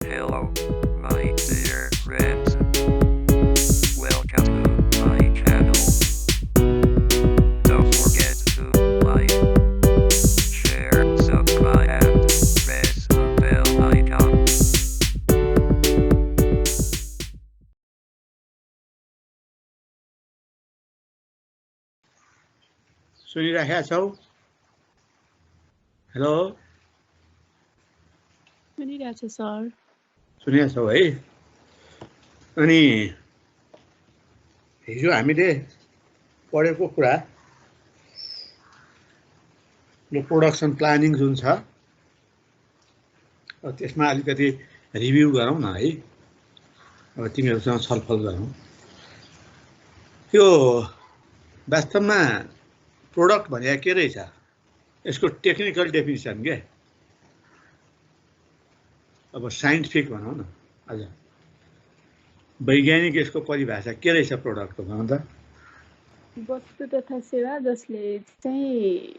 Hello, my dear friends. Welcome to my channel. Don't forget to like, share, subscribe, and press the bell icon. सुनिराखेका छौ? Hello सुनिरहेको छु sir. सुनिरहेका छौ है? अनि हिजो हामीले पढेको कुरा यो प्रोडक्सन प्लानिङ जुन छ त्यसमा अलिकति रिभ्यू गरौँ न है। अब तिमीहरूसँग छलफल गरौँ। यो वास्तवमा प्रोडक्ट भनेको के रहेछ? यसको टेक्निकल डेफिनेसन के? अब साइन्टिफिक भनौँ न, अझ वैज्ञानिक यसको परिभाषा के रहेछ प्रोडक्टको भनौँ त? वस्तु तथा सेवा जसले चाहिँ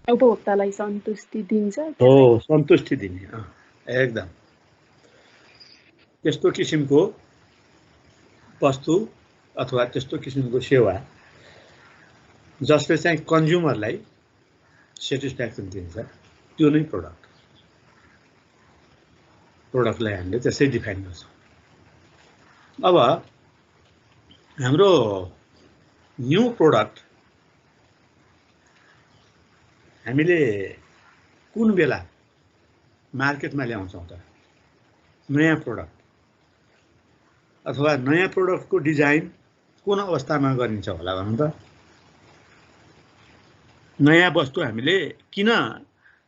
उपभोक्तालाई सन्तुष्टि दिन्छ। हो, सन्तुष्टि दिने, एकदम त्यस्तो किसिमको वस्तु अथवा त्यस्तो किसिमको सेवा जसले चाहिँ कन्ज्युमरलाई सेटिस्फ्याक्सन दिन्छ, त्यो नै प्रोडक्टलाई हामीले त्यसै डिफाइन गर्छौँ। अब हाम्रो न्यू प्रोडक्ट हामीले कुन बेला मार्केटमा ल्याउँछौँ त? नयाँ प्रोडक्ट अथवा नयाँ प्रोडक्टको डिजाइन कुन अवस्थामा गरिन्छ होला भनौँ त? नयाँ वस्तु हामीले किन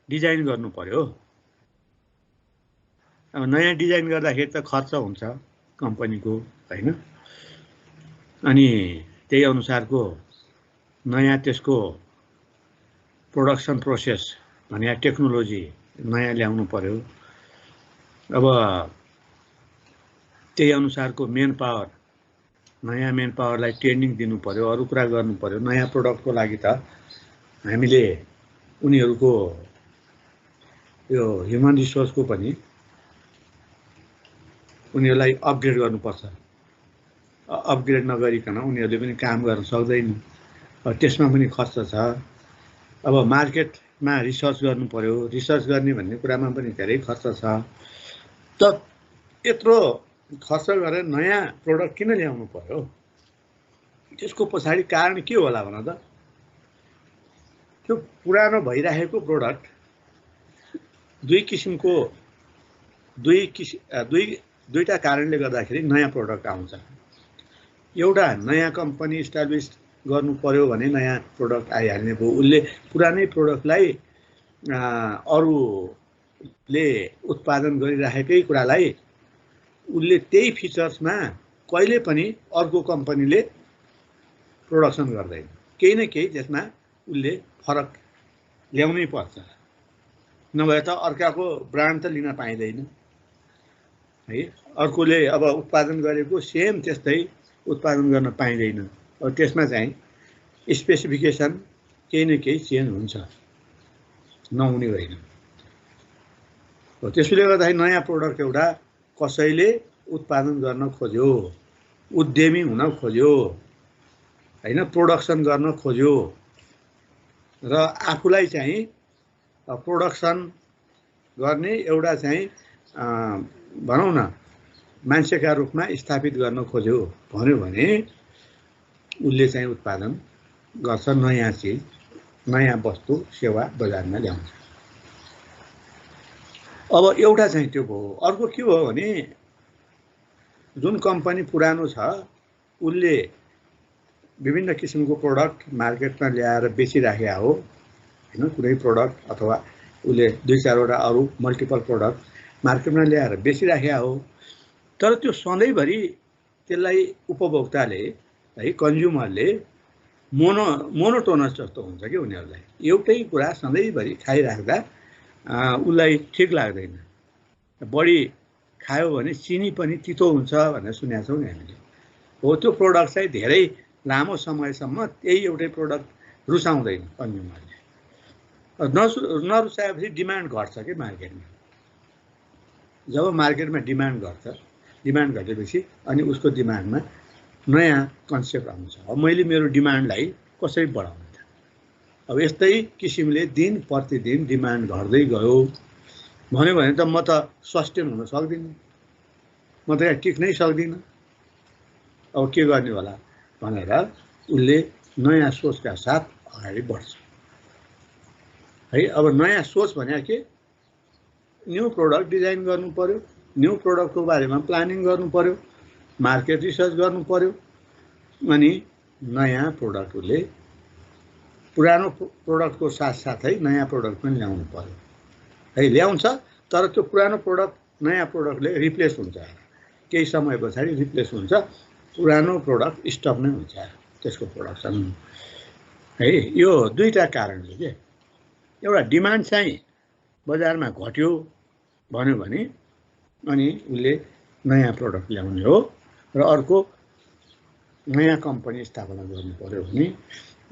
डिजाइन गर्नु पर्यो? अब नयाँ डिजाइन गर्दाखेरि त खर्च हुन्छ कम्पनीको, हैन? अनि त्यही अनुसारको नयाँ त्यसको प्रोडक्सन प्रोसेस भने टेक्नोलोजी नयाँ ल्याउनु पर्यो। अब त्यही अनुसारको मेन पावर, नयाँ मेन पावरलाई ट्रेनिङ दिनु पर्यो, अरू कुरा गर्नु पर्यो। नयाँ प्रोडक्टको लागि त हामीले उनीहरूको यो ह्युमन रिसोर्सको पनि उनीहरूलाई अपग्रेड गर्नुपर्छ। अपग्रेड नगरिकन उनीहरूले पनि काम गर्न सक्दैन। त्यसमा पनि खर्च छ। अब मार्केटमा रिसर्च गर्नु पर्यो, रिसर्च गर्ने भन्ने कुरामा पनि धेरै खर्च छ। त यत्रो खर्च गरेर नयाँ प्रोडक्ट किन ल्याउनु पर्यो? त्यसको पछाडि कारण के होला भन त? त्यो पुरानो भइरहेको प्रोडक्ट दुईटा कारणले गर्दाखेरि नयाँ प्रोडक्ट आउँछ। एउटा नयाँ कम्पनी इस्टाब्लिस गर्नु पर्यो भने नयाँ प्रोडक्ट आइहाल्ने भयो। उसले पुरानै प्रोडक्टलाई अरूले उत्पादन गरिराखेकै कुरालाई उसले त्यही फिचर्समा कहिले पनि अर्को कम्पनीले प्रोडक्सन गर्दैन। केही न केही त्यसमा उसले फरक ल्याउनै पर्छ, नभए त अर्काको ब्रान्ड त लिन पाइँदैन है। अर्कोले अब उत्पादन गरेको सेम त्यस्तै उत्पादन गर्न पाइँदैन। अब त्यसमा चाहिँ स्पेसिफिकेसन केही न केही चेन्ज हुन्छ, नहुने होइन। त्यसले गर्दाखेरि नयाँ प्रोडक्ट एउटा कसैले उत्पादन गर्न खोज्यो, उद्यमी हुन खोज्यो हैन, प्रोडक्सन गर्न खोज्यो र आफूलाई चाहिँ प्रोडक्सन गर्ने एउटा चाहिँ भनौँ न मान्छेका रूपमा स्थापित गर्न खोज्यो भन्यो भने उसले चाहिँ उत्पादन गर्छ, नयाँ चिज, नयाँ वस्तु सेवा बजारमा ल्याउँछ। अब एउटा चाहिँ त्यो भयो। अर्को के भयो भने जुन कम्पनी पुरानो छ उसले विभिन्न किसिमको प्रोडक्ट मार्केटमा ल्याएर बेचिराखेका हो हैन। कुनै प्रोडक्ट अथवा उसले दुई चारवटा अरू मल्टिपल प्रोडक्ट मार्केटमा ल्याएर बेचिराखेका हो। तर त्यो सधैँभरि त्यसलाई उपभोक्ताले है, कन्ज्युमरले मोनोटोनस जस्तो हुन्छ कि उनीहरूलाई एउटै कुरा सधैँभरि खाइराख्दा उसलाई ठिक लाग्दैन। बढी खायो भने चिनी पनि तितो हुन्छ भनेर सुनेका छौँ नि हामीले। हो, त्यो प्रोडक्ट चाहिँ धेरै लामो समयसम्म त्यही एउटै प्रोडक्ट रुचाउँदैन कन्ज्युमरले। नरुचाएपछि डिमान्ड घट्छ कि मार्केटमा। जब मार्केटमा डिमान्ड गर्छ, डिमान्ड घटेपछि अनि उसको दिमागमा नयाँ कन्सेप्ट आउँछ, अब मैले मेरो डिमान्डलाई कसरी बढाउने त। अब यस्तै किसिमले दिन प्रतिदिन डिमान्ड घट्दै गयो भन्यो भने त म त सस्टेन हुन सक्दिनँ, म त यहाँ टिक्नै सक्दिनँ। अब के गर्ने होला भनेर उसले नयाँ सोचका साथ अगाडि बढ्छ है। अब नयाँ सोच भने के, न्यू प्रोडक्ट डिजाइन गर्नु पर्यो, न्यू प्रोडक्टको बारेमा प्लानिङ गर्नु पर्यो, मार्केट रिसर्च गर्नु पर्यो, अनि नयाँ प्रोडक्ट उसले पुरानो प्रोडक्टको साथसाथै नयाँ प्रोडक्ट पनि ल्याउनु पर्यो है। ल्याउँछ तर त्यो पुरानो प्रोडक्ट नयाँ प्रोडक्टले रिप्लेस हुन्छ, केही समय पछाडि रिप्लेस हुन्छ, पुरानो प्रोडक्ट स्टक नै हुन्छ त्यसको प्रोडक्सन है। यो दुईटा कारणले के, एउटा डिमान्ड चाहिँ बजारमा घट्यो भन्यो भने अनि उसले नयाँ प्रोडक्ट ल्याउने हो, र अर्को नयाँ कम्पनी स्थापना गर्नु पर्यो भने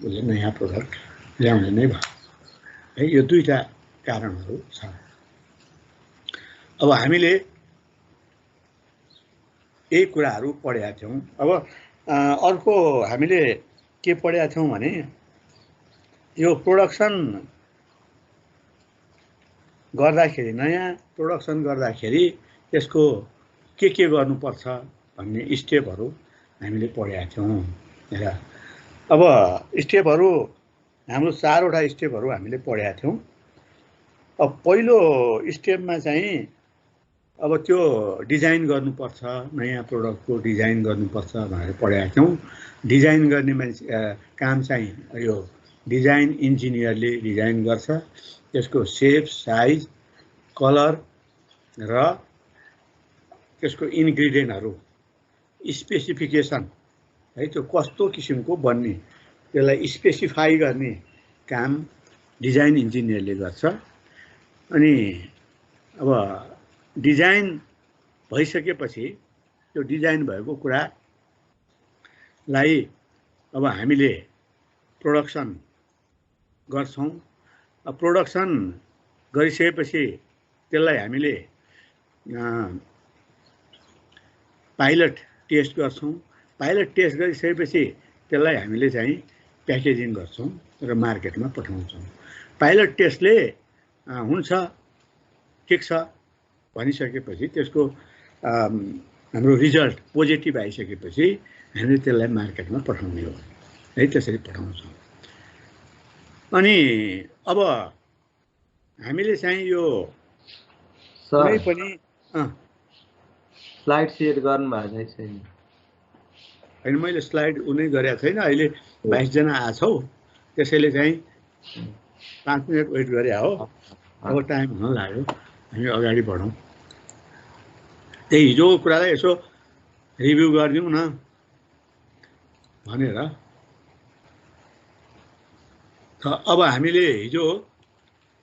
उसले नयाँ प्रोडक्ट ल्याउने नै भयो है। यो दुईटा कारणहरू छ। अब हामीले यही कुराहरू पढेका थियौँ। अब अर्को हामीले के पढेका थियौँ भने यो प्रोडक्सन गर्दाखेरि, नयाँ प्रोडक्सन गर्दाखेरि त्यसको के गर्नुपर्छ भन्ने स्टेपहरू हामीले पढेका थियौँ र अब स्टेपहरू हाम्रो 4वटा स्टेपहरू हामीले पढेका थियौँ। अब पहिलो स्टेपमा चाहिँ अब त्यो डिजाइन गर्नुपर्छ, नयाँ प्रोडक्टको डिजाइन गर्नुपर्छ भनेर पढेका थियौँ। डिजाइन गर्ने मान्छे काम चाहिँ यो डिजाइन इन्जिनियरले डिजाइन गर्छ, त्यसको सेप, साइज, कलर र त्यसको इन्ग्रिडियन्टहरू, स्पेसिफिकेसन है, त्यो कस्तो किसिमको बन्ने त्यसलाई स्पेसिफाई गर्ने काम डिजाइन इन्जिनियरले गर्छ। अनि अब डिजाइन भइसकेपछि त्यो डिजाइन भएको कुरालाई अब हामीले प्रोडक्सन गर्छौँ। प्रोडक्सन गरिसकेपछि त्यसलाई हामीले पाइलट टेस्ट गर्छौँ। पाइलट टेस्ट गरिसकेपछि त्यसलाई हामीले चाहिँ प्याकेजिङ गर्छौँ र मार्केटमा पठाउँछौँ। पाइलट टेस्टले हुन्छ ठिक छ भनिसकेपछि त्यसको हाम्रो रिजल्ट पोजिटिभ आइसकेपछि हामीले त्यसलाई मार्केटमा पठाउने हो है, त्यसरी पठाउँछौँ। अनि अब हामीले चाहिँ यो कुनै पनि स्लाइड सेयर गर्नुभएको छैन। होइन, मैले स्लाइड उनी गरेको छैन। अहिले 22 जना आछौ, त्यसैले चाहिँ 5 मिनट वेट गरे हो। अब टाइम हुन लाग्यो, हामी अगाडि बढौँ। त्यही हिजोको कुरालाई यसो रिभ्यू गरिदिउँ न भनेर। अब हामीले हिजो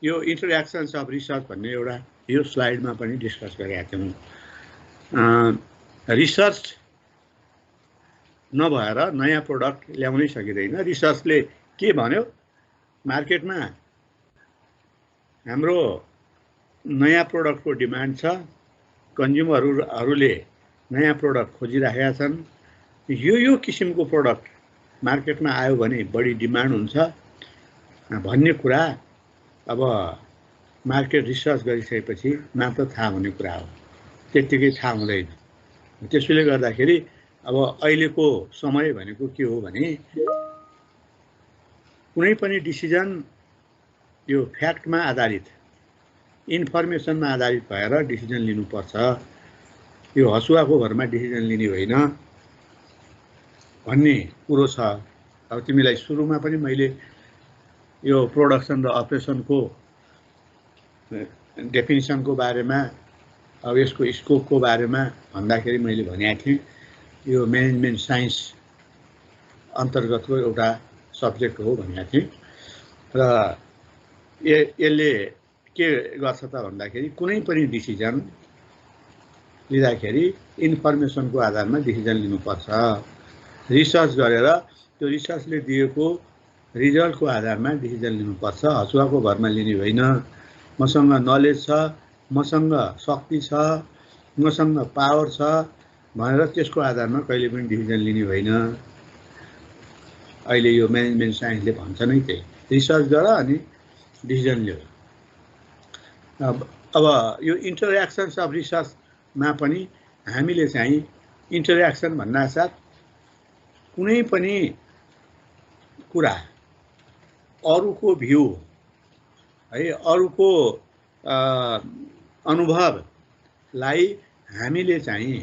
यो इन्ट्रोडक्सन्स अफ रिसर्च भन्ने एउटा यो स्लाइडमा पनि डिस्कस गरेका थियौँ। रिसर्च नभएर नयाँ प्रोडक्ट ल्याउनै सकिँदैन। रिसर्चले के भन्यो, मार्केटमा हाम्रो नयाँ प्रोडक्टको डिमान्ड छ, कन्ज्युमरहरूले नयाँ प्रोडक्ट खोजिराखेका छन्, यो किसिमको प्रोडक्ट मार्केटमा आयो भने बढी डिमान्ड हुन्छ भन्ने कुरा अब मार्केट रिसर्च गरिसकेपछि मात्र थाहा हुने कुरा हो, त्यत्तिकै थाहा हुँदैन। त्यसैले गर्दाखेरि अब अहिलेको समय भनेको के हो भने कुनै पनि डिसिजन यो फ्याक्टमा आधारित, इन्फर्मेसनमा आधारित भएर डिसिजन लिनुपर्छ। यो हसुवाको भरमा डिसिजन लिने होइन भन्ने कुरो छ। अब तिमीलाई सुरुमा पनि मैले यो प्रोडक्सन र अपरेसनको डेफिनिसनको बारेमा, अब यसको स्कोपको बारेमा भन्दाखेरि मैले भनेको थिएँ यो म्यानेजमेन्ट साइन्स अन्तर्गतको एउटा सब्जेक्ट हो भनेको थिएँ। र यसले के गर्छ त भन्दाखेरि कुनै पनि डिसिजन लिँदाखेरि इन्फर्मेसनको आधारमा डिसिजन लिनुपर्छ। रिसर्च गरेर त्यो रिसर्चले दिएको रिजल्टको आधारमा डिसिजन लिनुपर्छ, हसुवाको भरमा लिने होइन। मसँग नलेज छ, मसँग शक्ति छ, मसँग पावर छ भनेर त्यसको आधारमा कहिले पनि डिसिजन लिने होइन। अहिले यो म्यानेजमेन्ट साइन्सले भन्छ नै त्यही, रिसर्च गर अनि डिसिजन लियो। अब यो इन्टरेक्सन्स अफ रिसर्चमा पनि हामीले चाहिँ इन्टरेक्सन भन्नासाथ कुनै पनि कुरा अरूको भ्यू है, अरूको अनुभवलाई हामीले चाहिँ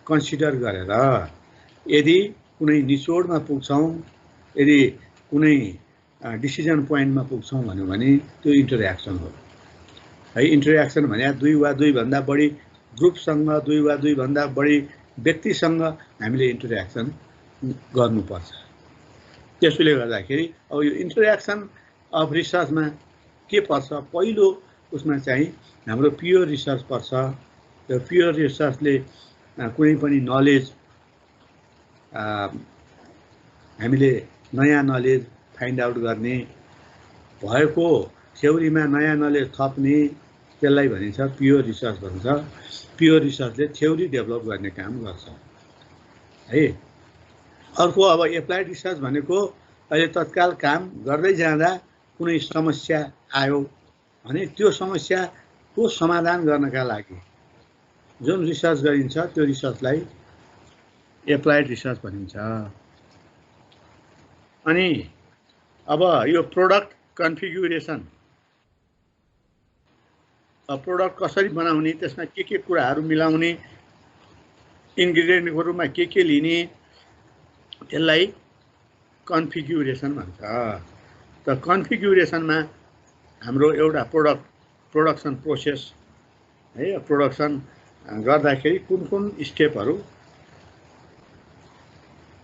कन्सिडर गरेर यदि कुनै निचोडमा पुग्छौँ, यदि कुनै डिसिजन पोइन्टमा पुग्छौँ भन्यो भने त्यो इन्टरेक्सन हो है। इन्टरेक्सन भने दुई वा दुईभन्दा बढी ग्रुपसँग, दुई वा दुईभन्दा बढी व्यक्तिसँग हामीले इन्टरेक्सन गर्नुपर्छ। त्यसले गर्दाखेरि अब यो इन्टरेक्सन अफ रिसर्चमा के पर्छ, पहिलो उसमा चाहिँ हाम्रो प्योर रिसर्च पर्छ। त्यो प्योर रिसर्चले कुनै पनि नलेज हामीले नयाँ नलेज फाइन्ड आउट गर्ने, भएको थ्योरीमा नयाँ नलेज थप्ने, त्यसलाई भनिन्छ प्योर रिसर्च भन्छ। प्योर रिसर्चले थ्योरी डेभलप गर्ने काम गर्छ है। अर्को अब एप्लाइड रिसर्च भनेको अहिले तत्काल काम गर्दै जाँदा कुनै समस्या आयो भने त्यो समस्याको समाधान गर्नका लागि जुन रिसर्च गरिन्छ त्यो रिसर्चलाई एप्लाइड रिसर्च भनिन्छ। अनि अब यो प्रोडक्ट कन्फिगुरेसन, प्रोडक्ट कसरी बनाउने, त्यसमा के कुराहरू मिलाउने, इन्ग्रिडियन्टको रूपमा के लिने, त्यसलाई कन्फिगुरेसन भन्छ। त कन्फिगुरेसनमा हाम्रो एउटा प्रोडक्सन प्रोसेस है, प्रोडक्सन गर्दाखेरि कुन स्टेपहरू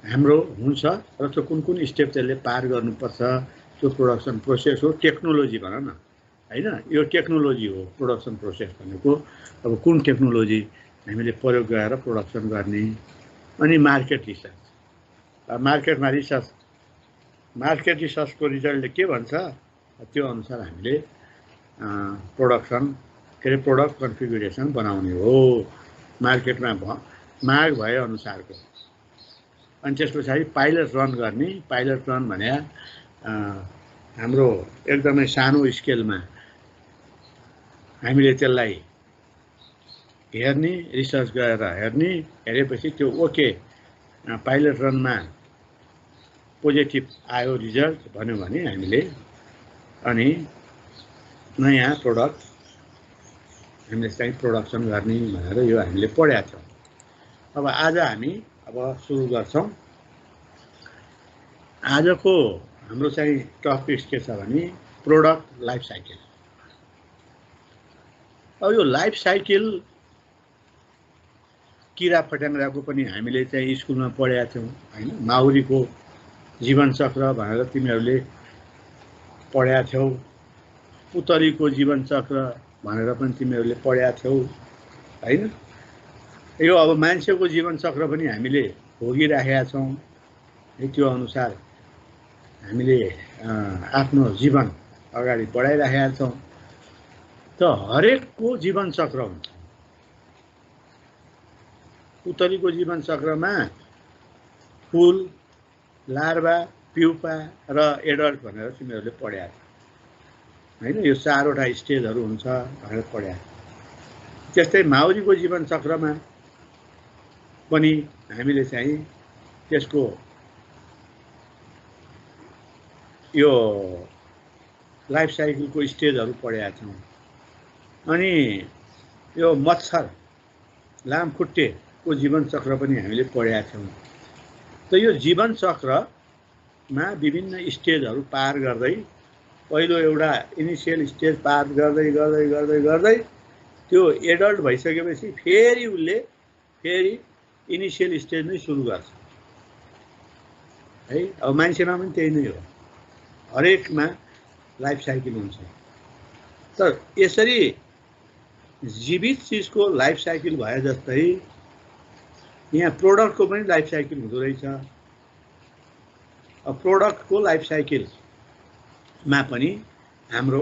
हाम्रो हुन्छ र त्यो कुन स्टेप त्यसले पार गर्नुपर्छ, त्यो प्रोडक्सन प्रोसेस हो। टेक्नोलोजी भन न हैन, यो टेक्नोलोजी हो प्रोडक्सन प्रोसेस भनेको। अब कुन टेक्नोलोजी हामीले प्रयोग गरेर प्रोडक्सन गर्ने। अनि मार्केट रिसर्च, मार्केटमा रिसर्च, मार्केट रिसर्चको रिजल्टले के भन्छ त्यो अनुसार हामीले प्रोडक्सन के अरे प्रोडक्ट कन्फिगुरेसन बनाउने हो, मार्केटमा माग भए अनुसारको। अनि त्यस पछाडि पाइलट रन गर्ने। पाइलट रन भने हाम्रो एकदमै सानो स्केलमा हामीले त्यसलाई हेर्ने, रिसर्च गरेर हेर्ने, हेरेपछि त्यो ओके पाइलट रनमा पोजिटिभ आयो रिजल्ट भन्यो भने हामीले अनि नयाँ प्रोडक्ट हामीले चाहिँ प्रोडक्सन गर्ने भनेर यो हामीले पढेका छौँ। अब आज हामी सुरु गर्छौँ। आजको हाम्रो चाहिँ टपिक के छ भने प्रोडक्ट लाइफ साइकल। अब यो लाइफ साइकल किरा फट्याङ्ग्राको पनि हामीले चाहिँ स्कुलमा पढेका थियौँ हैन। माउरीको जीवनचक्र भनेर तिमीहरूले पढेका थियौ, पुतलीको जीवनचक्र भनेर पनि तिमीहरूले पढेका थियौ हैन। यो अब मान्छेको जीवनचक्र पनि हामीले भोगिराखेका छौँ। त्यो अनुसार हामीले आफ्नो जीवन अगाडि बढाइराखेका छौँ। त हरेकको जीवनचक्र हुन्छ। पुतलीको जीवनचक्रमा फुल, लार्भा, प्युपा र एडल्ट भनेर तिमीहरूले पढेका छौ हैन। यो चारवटा स्टेजहरू हुन्छ भनेर पढेका। त्यस्तै माउरीको जीवनचक्रमा पनि हामीले चाहिँ त्यसको यो लाइफ साइकलको स्टेजहरू पढेका छौँ। अनि यो मच्छर, लामखुट्टेको जीवनचक्र पनि हामीले पढेका छौँ। त यो जीवनचक्रमा विभिन्न स्टेजहरू पार गर्दै पहिलो एउटा इनिसियल स्टेज पार गर्दै गर्दै गर्दै गर्दै त्यो एडल्ट भइसकेपछि फेरि उसले फेरि इनिसियल स्टेज नै सुरु गर्छ है। अब मान्छेमा पनि त्यही नै हो, हरेकमा लाइफ साइकल हुन्छ। त यसरी जीवित चिजको लाइफ साइकल भए जस्तै यहाँ प्रोडक्टको पनि लाइफ साइकल हुँदो रहेछ। अब प्रोडक्टको लाइफ साइकलमा पनि हाम्रो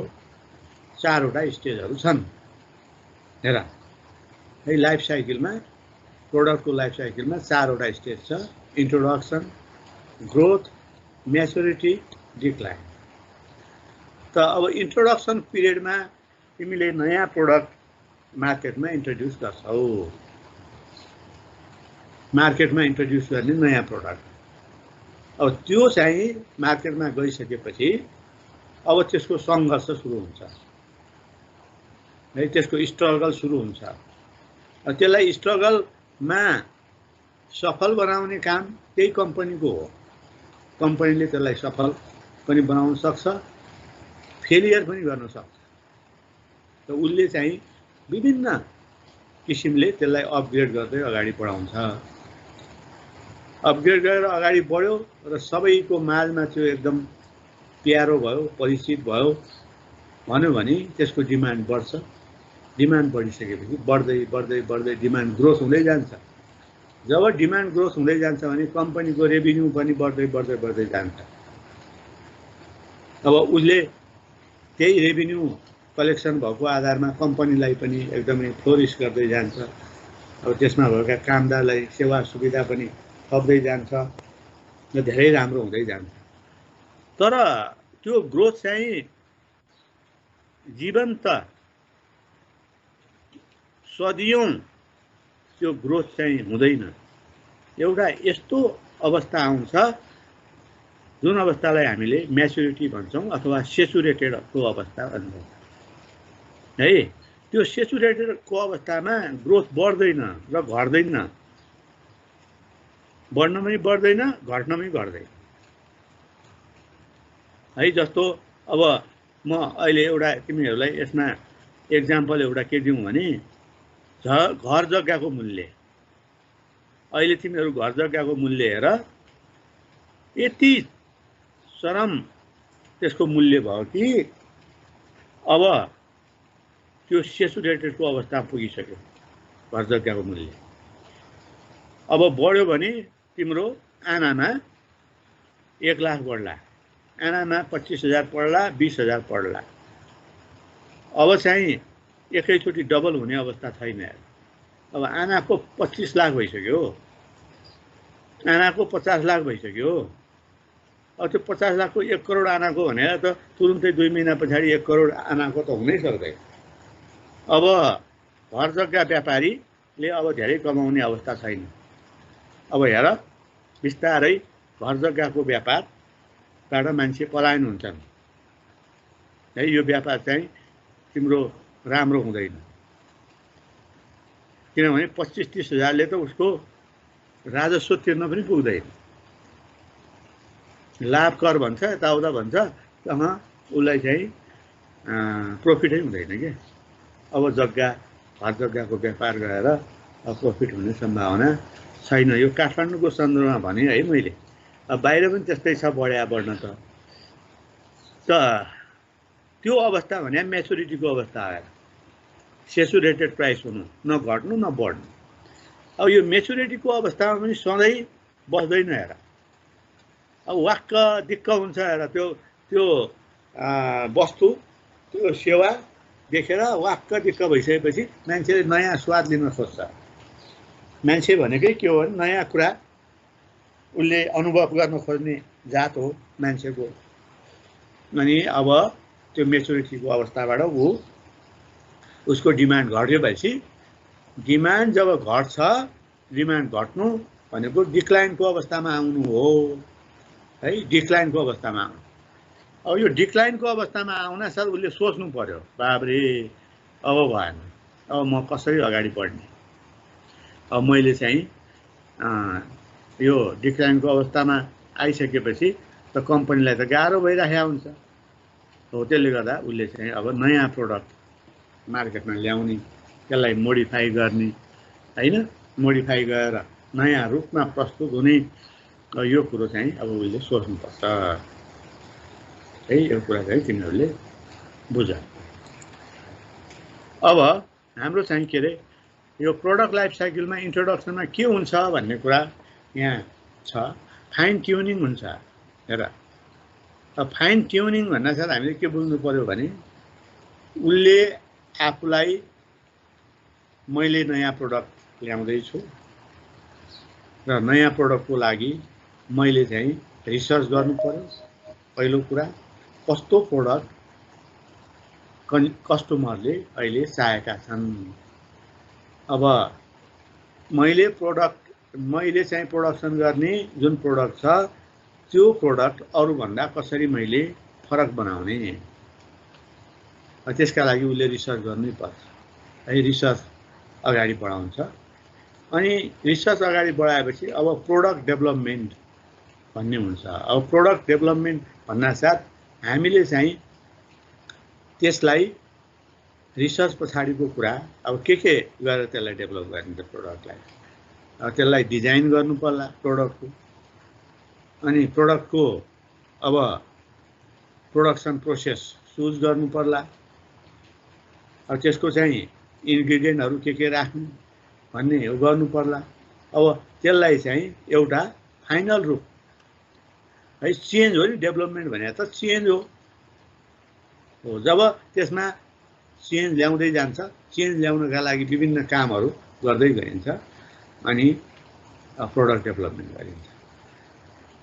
चारवटा स्टेजहरू छन्। हेर है लाइफ साइकलमा प्रोडक्टको लाइफ साइकलमा 4 वटा स्टेज छ इन्ट्रोडक्सन ग्रोथ म्याच्युरिटी डिक्लाइन त अब इन्ट्रोडक्सन पिरियडमा तिमीले नयाँ प्रोडक्ट मार्केटमा इन्ट्रोड्युस गर्छौ मार्केटमा इन्ट्रोड्युस गर्ने नयाँ प्रोडक्ट अब त्यो चाहिँ मार्केटमा गइसकेपछि अब त्यसको सङ्घर्ष सुरु हुन्छ है त्यसको स्ट्रगल सुरु हुन्छ त्यसलाई स्ट्रगलमा सफल बनाउने काम त्यही कम्पनीको हो कम्पनीले त्यसलाई सफल पनि बनाउन सक्छ फेलियर पनि गर्न सक्छ त उसले चाहिँ विभिन्न किसिमले त्यसलाई अपग्रेड गर्दै अगाडि बढाउँछ अपग्रेड गरेर अगाडि बढ्यो र सबैको माझमा त्यो एकदम प्यारो भयो परिचित भयो भन्यो भने त्यसको डिमान्ड बढ्छ डिमान्ड बढिसकेपछि बढ्दै बढ्दै बढ्दै डिमान्ड ग्रोथ हुँदै जान्छ जब डिमान्ड ग्रोथ हुँदै जान्छ भने कम्पनीको रेभिन्यू पनि बढ्दै बढ्दै बढ्दै जान्छ अब उसले त्यही रेभिन्यू कलेक्सन भएको आधारमा कम्पनीलाई पनि एकदमै फ्लोरिस गर्दै जान्छ अब त्यसमा भएका कामदारलाई सेवा सुविधा पनि थप्दै जान्छ र धेरै राम्रो हुँदै जान्छ तर त्यो ग्रोथ चाहिँ जीवन्त सदियौं त्यो ग्रोथ चाहिँ हुँदैन एउटा यस्तो अवस्था आउँछ जुन अवस्थालाई हामीले म्याच्युरिटी भन्छौँ अथवा सेचुरेटेडको अवस्था भन्छौँ है त्यो सेचुरेटेडको अवस्थामा ग्रोथ बढ्दैन र घट्दैन बढ्न पनि बढ्दैन घट्न पनि घट्दैन है जस्तो अब म अहिले एउटा तिमीहरूलाई यसमा एक्जाम्पल एउटा के दिउँ भने घर जग्गाको मूल्य अहिले तिमीहरू घर जग्गाको मूल्य हेर यति चरम त्यसको मूल्य भयो कि अब त्यो सेचुरेटेडको अवस्था पुगिसक्यो घर जग्गाको मूल्य अब बढ्यो भने तिम्रो आनामा 1 लाख बढ्ला आनामा 25,000 पढ्ला 20,000 पढ्ला अब चाहिँ एकैचोटि डबल हुने अवस्था छैन अब आनाको 25 लाख भइसक्यो आनाको 50 लाख भइसक्यो अब त्यो 50 लाखको 1 करोड आनाको भनेर त तुरुन्तै 2 महिना पछाडि 1 करोड आनाको त हुनै सक्दैन अब घर जग्गा व्यापारीले अब धेरै कमाउने अवस्था छैन अब हेर बिस्तारै घर जग्गाको व्यापारबाट मान्छे पलायन हुन्छन् है यो व्यापार चाहिँ तिम्रो राम्रो हुँदैन किनभने 25-30 हजारले त उसको राजस्व तिर्न पनि पुग्दैन लाभ कर भन्छ यताउता भन्छ उसलाई चाहिँ प्रफिटै हुँदैन के अब घर जग्गाको व्यापार गरेर प्रफिट हुने सम्भावना छैन यो काठमाडौँको सन्दर्भमा भने है मैले अब बाहिर पनि त्यस्तै छ बढ्न त त्यो अवस्था भने म्याच्युरिटीको अवस्था आएर सेचुरेटेड प्राइस हुनु न घट्नु न बढ्नु अब यो म्याच्युरिटीको अवस्थामा पनि सधैँ बस्दैन हेर अब वाक्क दिक्क हुन्छ हेर त्यो वस्तु त्यो सेवा देखेर वाक्क दिक्क भइसकेपछि मान्छेले नयाँ स्वाद लिन खोज्छ मान्छे भनेकै के हो भने नयाँ कुरा उसले अनुभव गर्न खोज्ने जात हो मान्छेको अनि अब त्यो म्याच्युरिटीको अवस्थाबाट उसको डिमान्ड घट्यो भएपछि डिमान्ड जब घट्छ डिमान्ड घट्नु भनेको डिक्लाइनको अवस्थामा आउनु हो है डिक्लाइनको अवस्थामा आउनु अब यो डिक्लाइनको अवस्थामा आउन साथ उसले सोच्नु पर्यो बाबरे अब भएन अब म कसरी अगाडि बढ्ने अब मैले चाहिँ यो डिक्लाइनको अवस्थामा आइसकेपछि त कम्पनीलाई त गाह्रो भइराखेको हुन्छ हो त्यसले गर्दा उसले चाहिँ अब नयाँ प्रोडक्ट मार्केटमा ल्याउने त्यसलाई मोडिफाई गर्ने हैन मोडिफाई गरेर नयाँ रूपमा प्रस्तुत हुने यो कुरो चाहिँ अब उसले सोच्नुपर्छ है यो कुरा चाहिँ तिमीहरूले बुझ अब हाम्रो चाहिँ के अरे यो प्रोडक्ट लाइफ साइकलमा इन्ट्रोडक्सनमा के हुन्छ भन्ने कुरा यहाँ छ फाइन ट्युनिङ हुन्छ हेर अब फाइन ट्युनिङ भन्नासाथ हामीले के बुझ्नु पर्यो भने उसले आफूलाई मैले नयाँ प्रोडक्ट ल्याउँदैछु र नयाँ प्रोडक्टको लागि मैले चाहिँ रिसर्च गर्नु पर्यो। पहिलो कुरा कस्तो प्रोडक्ट कस्टमरले अहिले चाहेका छन्। अब मैले चाहिँ प्रोडक्सन गर्ने जुन प्रोडक्ट छ त्यो प्रोडक्ट अरूभन्दा कसरी मैले फरक बनाउने, त्यसका लागि उसले रिसर्च गर्नै पर्छ है। रिसर्च अगाडि बढाउँछ अनि रिसर्च अगाडि बढाएपछि अब प्रोडक्ट डेभलपमेन्ट भन्ने हुन्छ। अब प्रोडक्ट डेभलपमेन्ट भन्नासाथ हामीले चाहिँ त्यसलाई रिसर्च पछाडिको कुरा अब के गरेर त्यसलाई डेभलप गर्ने त प्रोडक्टलाई। त्यसलाई डिजाइन गर्नु पर्ला प्रोडक्टको, अनि प्रोडक्टको अब प्रोडक्सन प्रोसेस चुज गर्नु पर्ला। अब त्यसको चाहिँ इन्ग्रेडियन्टहरू के राख्नु भन्ने गर्नु पर्ला। अब त्यसलाई चाहिँ एउटा फाइनल रूप है, चेन्ज हो नि डेभलपमेन्ट भने त चेन्ज हो। जब त्यसमा चेन्ज ल्याउँदै जान्छ, चेन्ज ल्याउनका लागि विभिन्न कामहरू गर्दै गइन्छ अनि प्रोडक्ट डेभलपमेन्ट गरिन्छ।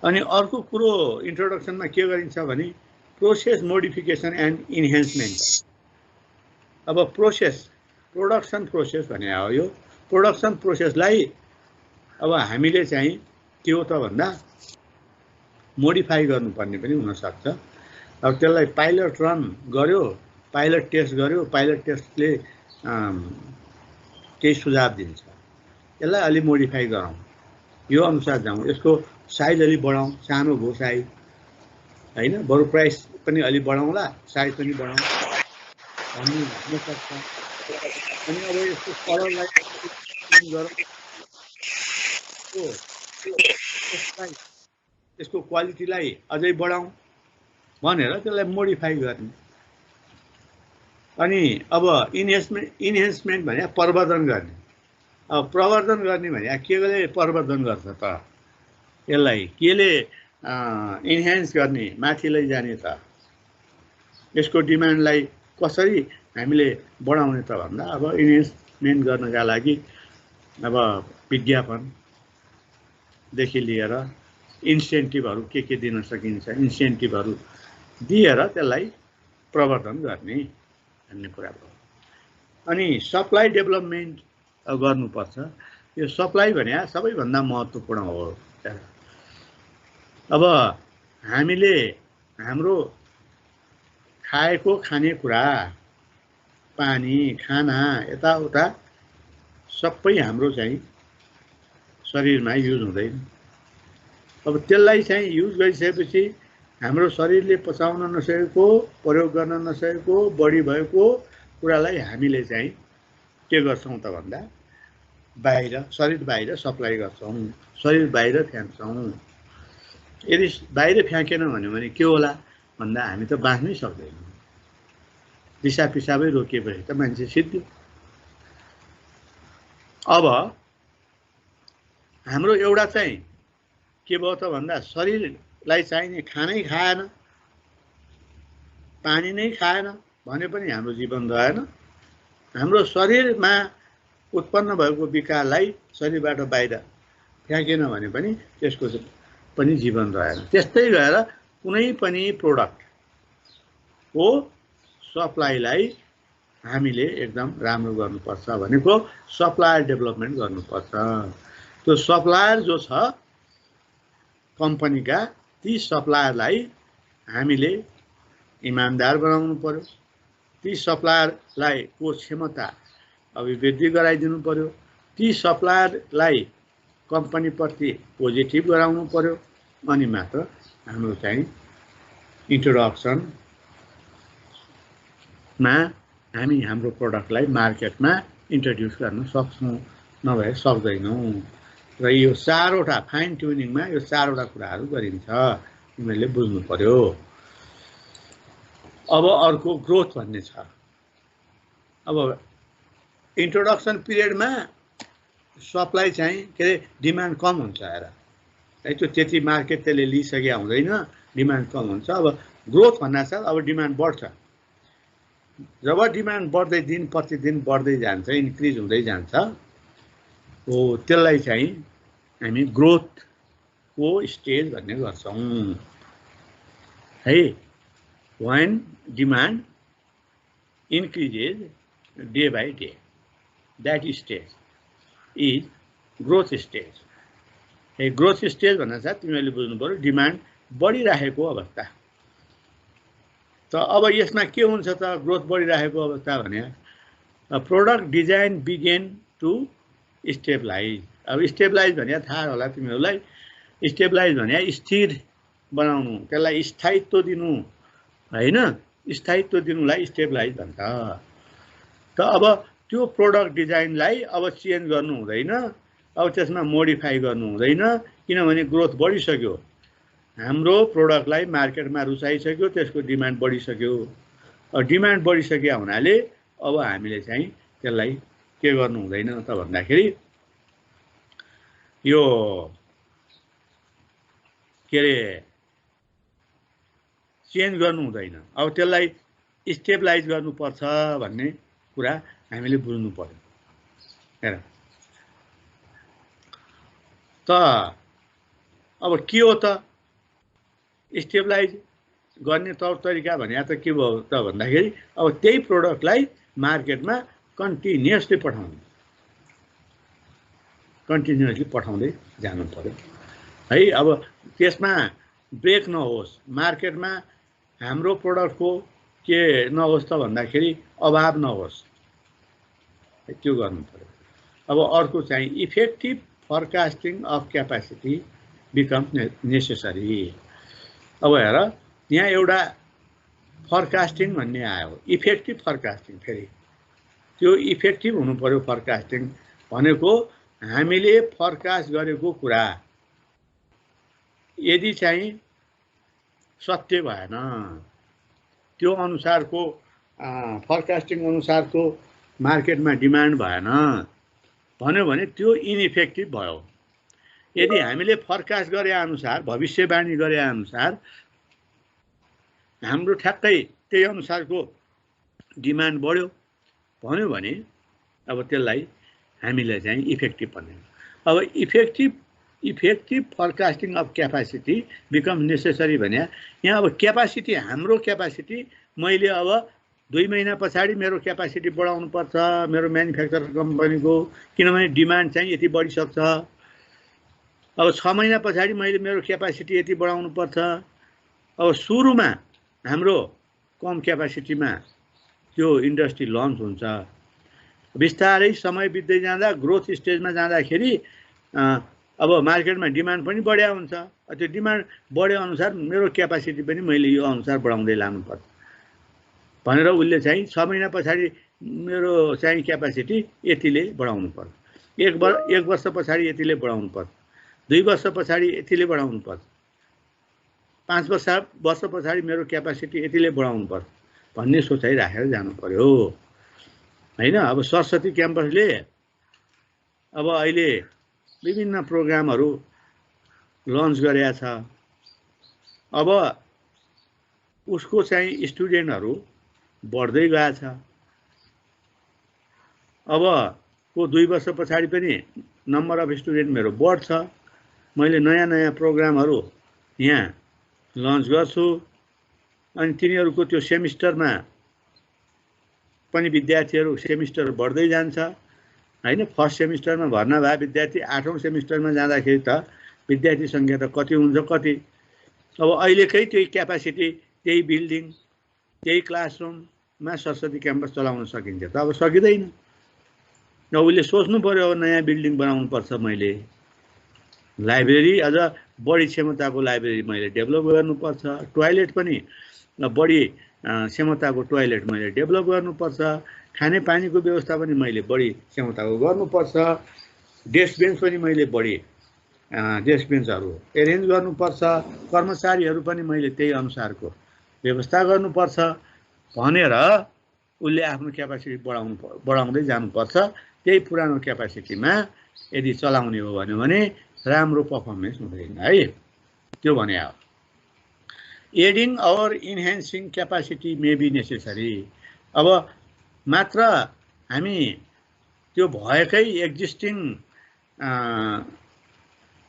अनि अर्को कुरो इन्ट्रोडक्सनमा के गरिन्छ भने प्रोसेस मोडिफिकेसन एन्ड इन्हान्समेन्ट। अब प्रोडक्सन प्रोसेस भने हो यो प्रोडक्सन प्रोसेसलाई अब हामीले चाहिँ के हो त भन्दा मोडिफाई गर्नुपर्ने पनि हुनसक्छ। अब त्यसलाई पाइलट रन गर्यो, पाइलट टेस्ट गर्यो, पाइलट टेस्टले केही सुझाव दिन्छ, यसलाई अलि मोडिफाई गरौँ, यो अनुसार जाउँ, यसको साइज अलि बढाउँ, सानो भयो साइज होइन, बरु प्राइस पनि अलि बढाउँला, साइज पनि बढाउँ भन्ने हुनसक्छ। अनि अब यसको कलरलाई गरौँ, यसको क्वालिटीलाई अझै बढाउँ भनेर त्यसलाई मोडिफाई गर्ने। अनि अब इन्हान्समेन्ट भने प्रवर्धन गर्ने। अब प्रवर्धन गर्ने भने केले प्रवर्धन गर्छ त, यसलाई केले इन्हान्स गर्ने, माथि लैजाने त, यसको डिमान्डलाई कसरी हामीले बढाउने त भन्दा अब इन्हान्समेन्ट गर्नका लागि अब विज्ञापनदेखि लिएर इन्सेन्टिभहरू के दिन सकिन्छ, इन्सेन्टिभहरू दिएर त्यसलाई प्रवर्धन गर्ने भन्ने कुरा भयो। अनि सप्लाई डेभलपमेन्ट गर्नुपर्छ। यो सप्लाई भने सबैभन्दा महत्त्वपूर्ण हो। अब हामीले हाम्रो खाएको खानेकुरा, पानी, खाना, यताउता सबै हाम्रो चाहिँ शरीरमा युज हुँदैन। अब त्यसलाई चाहिँ युज गरिसकेपछि हाम्रो शरीरले पचाउन नसकेको, प्रयोग गर्न नसकेको, बढी भएको कुरालाई हामीले चाहिँ के गर्छौँ त भन्दा बाहिर, शरीर बाहिर सप्लाई गर्छौँ, शरीर बाहिर फ्याँक्छौँ। यदि बाहिर फ्याँकेन भने के होला भन्दा हामी त बाँच्नै सक्दैनौँ। दिशा पिसाबै रोकिएपछि त मान्छे सिद्धियो। अब हाम्रो एउटा चाहिँ के भयो त भन्दा शरीरलाई चाहिने खानै खाएन, पानी नै खाएन भने पनि हाम्रो जीवन रहेन। हाम्रो शरीरमा उत्पन्न भएको विकारलाई शरीरबाट बाहिर फ्याँकेन भने पनि त्यसको पनि जीवन रहेन। त्यस्तै गएर कुनै पनि प्रोडक्टको सप्लाईलाई हामीले एकदम राम्रो गर्नुपर्छ भनेको सप्लायर डेभलपमेन्ट गर्नुपर्छ। त्यो सप्लायर जो छ कम्पनीका, ती सप्लायरलाई हामीले इमानदार बनाउनु पर्यो। ती सप्लायरलाई को क्षमता अभिवृद्धि गराइदिनु पर्यो। ती सप्लायरलाई कम्पनीप्रति पोजिटिभ गराउनु पर्यो। अनि मात्र हाम्रो चाहिँ इन्ट्रोडक्सनमा हामी हाम्रो प्रोडक्टलाई मार्केटमा इन्ट्रोड्युस गर्न सक्छौँ, नभए सक्दैनौँ। र यो चारवटा फाइन ट्युनिङमा यो चारवटा कुराहरू गरिन्छ, तिमीहरूले बुझ्नु पर्यो। अब अर्को ग्रोथ भन्ने छ। अब इन्ट्रोडक्सन पिरियडमा सप्लाई चाहिँ के अरे डिमान्ड कम हुन्छ हेर है, त्यो त्यति मार्केट त्यसले लिइसके हुँदैन, डिमान्ड कम हुन्छ। अब ग्रोथ भन्नासाथ अब डिमान्ड बढ्छ। जब डिमान्ड बढ्दै दिन प्रतिदिन बढ्दै जान्छ, इन्क्रिज हुँदै जान्छ, हो त्यसलाई चाहिँ हामी ग्रोथको स्टेज भन्ने गर्छौँ है। when demand increases day by day, that stage is growth stage. है ग्रोथ स्टेज भन्न चाहिँ तिमीहरूले बुझ्नु पर्यो डिमान्ड बढिरहेको अवस्था। त अब यसमा के हुन्छ त ग्रोथ बढिरहेको अवस्था भने product design begin to stabilise. अब स्टेबलाइज भने थाहा होला तिमीहरूलाई, स्टेबलाइज भने स्थिर बनाउनु, त्यसलाई स्थायित्व दिनु हैन, स्थायित्व दिनुलाई स्टेबलाइज भन्छ। त अब त्यो प्रोडक्ट डिजाइनलाई अब चेन्ज गर्नु हुँदैन, अब त्यसमा मोडिफाई गर्नु हुँदैन, किनभने ग्रोथ बढिसक्यो, हाम्रो प्रोडक्टलाई मार्केटमा रुचाइसक्यो, त्यसको डिमान्ड बढिसक्यो। अब डिमान्ड बढिसक्यो हुनाले अब हामीले चाहिँ त्यसलाई के गर्नु हुँदैन त भन्दाखेरि यो के रे चेन्ज गर्नु हुँदैन, अब त्यसलाई स्टेबलाइज गर्नुपर्छ भन्ने कुरा हामीले बुझ्नु पर्यो। हेर त अब के हो त स्टेबलाइज गर्ने तौर तरिका भने त के भयो त भन्दाखेरि अब त्यही प्रोडक्टलाई मार्केटमा कन्टिन्युअसली पठाउँदै जानु पर्यो है। अब त्यसमा ब्रेक नहोस्, मार्केटमा हाम्रो प्रोडक्टको के नहोस् त भन्दाखेरि अभाव नहोस्, त्यो गर्नु पर्यो। अब अर्को चाहिँ effective forecasting of capacity become necessary. अब हेर यहाँ एउटा फोरकास्टिङ भन्ने आयो, इफेक्टिभ फोरकास्टिङ। फेरि त्यो इफेक्टिभ हुनु पर्यो। फोरकास्टिङ भनेको हामीले फोरकास्ट गरेको कुरा यदि चाहिँ सत्य भएन, त्यो अनुसारको फोरकास्टिङ अनुसारको मार्केटमा डिमान्ड भएन भन्यो भने त्यो इनइफेक्टिभ भयो। यदि हामीले फोरकास्ट गरे अनुसार, भविष्यवाणी गरे अनुसार हाम्रो ठ्याक्कै त्यही अनुसारको डिमान्ड बढ्यो भन्यो भने अब त्यसलाई हामीले चाहिँ इफेक्टिभ भन्ने। अब effective forecasting of capacity become necessary भने यहाँ अब क्यापासिटी, हाम्रो क्यापासिटी मैले अब 2 महिना पछाडि मेरो क्यापासिटी बढाउनु पर्छ मेरो म्यानुफ्याक्चर कम्पनीको, किनभने डिमान्ड चाहिँ यति बढिसक्छ। अब 6 महिना पछाडि मैले मेरो क्यापासिटी यति बढाउनु पर्छ। अब सुरुमा हाम्रो कम क्यापासिटीमा त्यो इन्डस्ट्री लन्च हुन्छ, बिस्तारै समय बित्दै जाँदा ग्रोथ स्टेजमा जाँदाखेरि अब मार्केटमा डिमान्ड पनि बढ्या हुन्छ। त्यो डिमान्ड बढे अनुसार मेरो क्यापासिटी पनि मैले यो अनुसार बढाउँदै लानुपर्छ भनेर उसले चाहिँ 6 महिना पछाडि मेरो चाहिँ क्यापासिटी यतिले बढाउनु पर्छ, एक वर्ष पछाडि यतिले बढाउनु पर्छ, 2 वर्ष पछाडि यतिले बढाउनु पर्छ, 5 वर्ष पछाडि मेरो क्यापासिटी यतिले बढाउनु पर्छ भन्ने सोचाइ राखेर जानु पर्यो हैन। अब सरस्वती क्याम्पसले अब अहिले विभिन्न प्रोग्रामहरू लन्च गरेका छ। अब उसको चाहिँ स्टुडेन्टहरू बढ्दै गएछ। अब को 2 वर्ष पछाडि पनि नम्बर अफ स्टुडेन्ट मेरो बढ्छ। मैले नयाँ प्रोग्रामहरू यहाँ लन्च गर्छु अनि तिनीहरूको त्यो सेमिस्टरमा पनि विद्यार्थीहरू सेमिस्टर बढ्दै जान्छ हैन। फर्स्ट सेमिस्टरमा भर्ना भए विद्यार्थी 8औं सेमिस्टरमा जाँदाखेरि त विद्यार्थी संख्या त कति हुन्छ कति। अब अहिलेकै त्यही क्यापासिटी, त्यही बिल्डिङ, त्यही क्लासरुममा सरस्वती क्याम्पस चलाउन सकिन्छ त अब सकिँदैन। अब उसले सोच्नु पर्यो अब नयाँ बिल्डिङ बनाउनु पर्छ, मैले लाइब्रेरी अझ बढी क्षमताको लाइब्रेरी मैले डेभलप गर्नुपर्छ, टोयलेट पनि बढी क्षमताको टोयलेट मैले डेभलप गर्नुपर्छ, खाने पानीको व्यवस्था पनि मैले बढी क्षमताको गर्नुपर्छ, डेस्क बेन्च पनि मैले बढी डेस्क बेन्चहरू एरेन्ज गर्नुपर्छ, कर्मचारीहरू पनि मैले त्यही अनुसारको व्यवस्था गर्नुपर्छ भनेर उसले आफ्नो क्यापासिटी बढाउँदै जानुपर्छ। त्यही पुरानो क्यापासिटीमा यदि चलाउने हो भने राम्रो पर्फर्मेन्स हुँदैन है। त्यो भने एडिङ और इन्हान्सिङ क्यापासिटी मे बी नेसेसरी। अब मात्र हामी त्यो भएकै एक्जिस्टिङ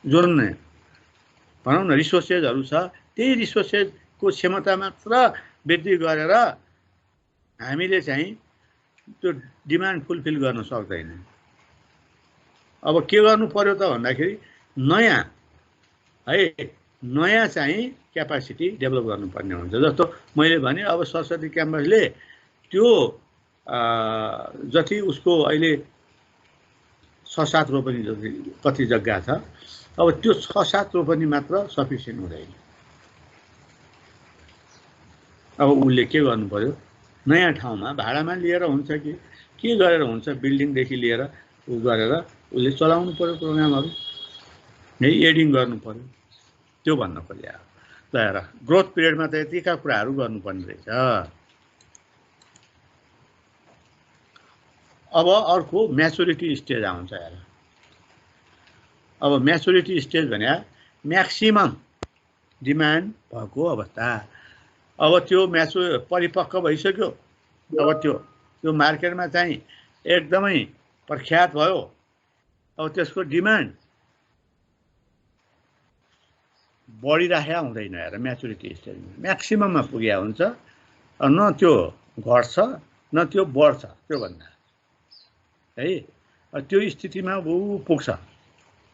जुन भनौँ न रिसोर्सेसहरू छ त्यही रिसोर्सेसको क्षमता मात्र वृद्धि गरेर हामीले चाहिँ त्यो डिमान्ड फुलफिल गर्न सक्दैन। अब के गर्नु पर्यो त भन्दाखेरि नयाँ चाहिँ क्यापासिटी डेभलप गर्नुपर्ने हुन्छ। जस्तो मैले भने अब सरस्वती क्याम्पसले त्यो जति उसको अहिले 6-7 रोपनी जति कति जग्गा छ, अब त्यो 6-7 रोपनी मात्र सफिसियन्ट हुँदैन। अब उसले के गर्नु पर्यो, नयाँ ठाउँमा भाडामा लिएर हुन्छ कि के गरेर हुन्छ, बिल्डिङदेखि लिएर उ गरेर उसले चलाउनु पर्यो प्रोग्रामहरू, है एडिङ गर्नु पर्यो। त्यो भन्न खोजे ल हेर, ग्रोथ पिरियडमा त यतिका कुराहरू गर्नुपर्ने रहेछ। अब अर्को म्याचुरिटी स्टेज आउँछ हेर। अब म्याचुरिटी स्टेज भने म्याक्सिमम डिमान्ड भएको अवस्था। अब त्यो परिपक्व भइसक्यो, अब त्यो मार्केटमा चाहिँ एकदमै प्रख्यात भयो। अब त्यसको डिमान्ड बढिराखेको हुँदैन हेर। म्याचुरिटी स्टेजमा म्याक्सिमममा पुगेको हुन्छ, न त्यो घट्छ न त्यो बढ्छ। त्योभन्दा है त्यो स्थितिमा ऊ पुग्छ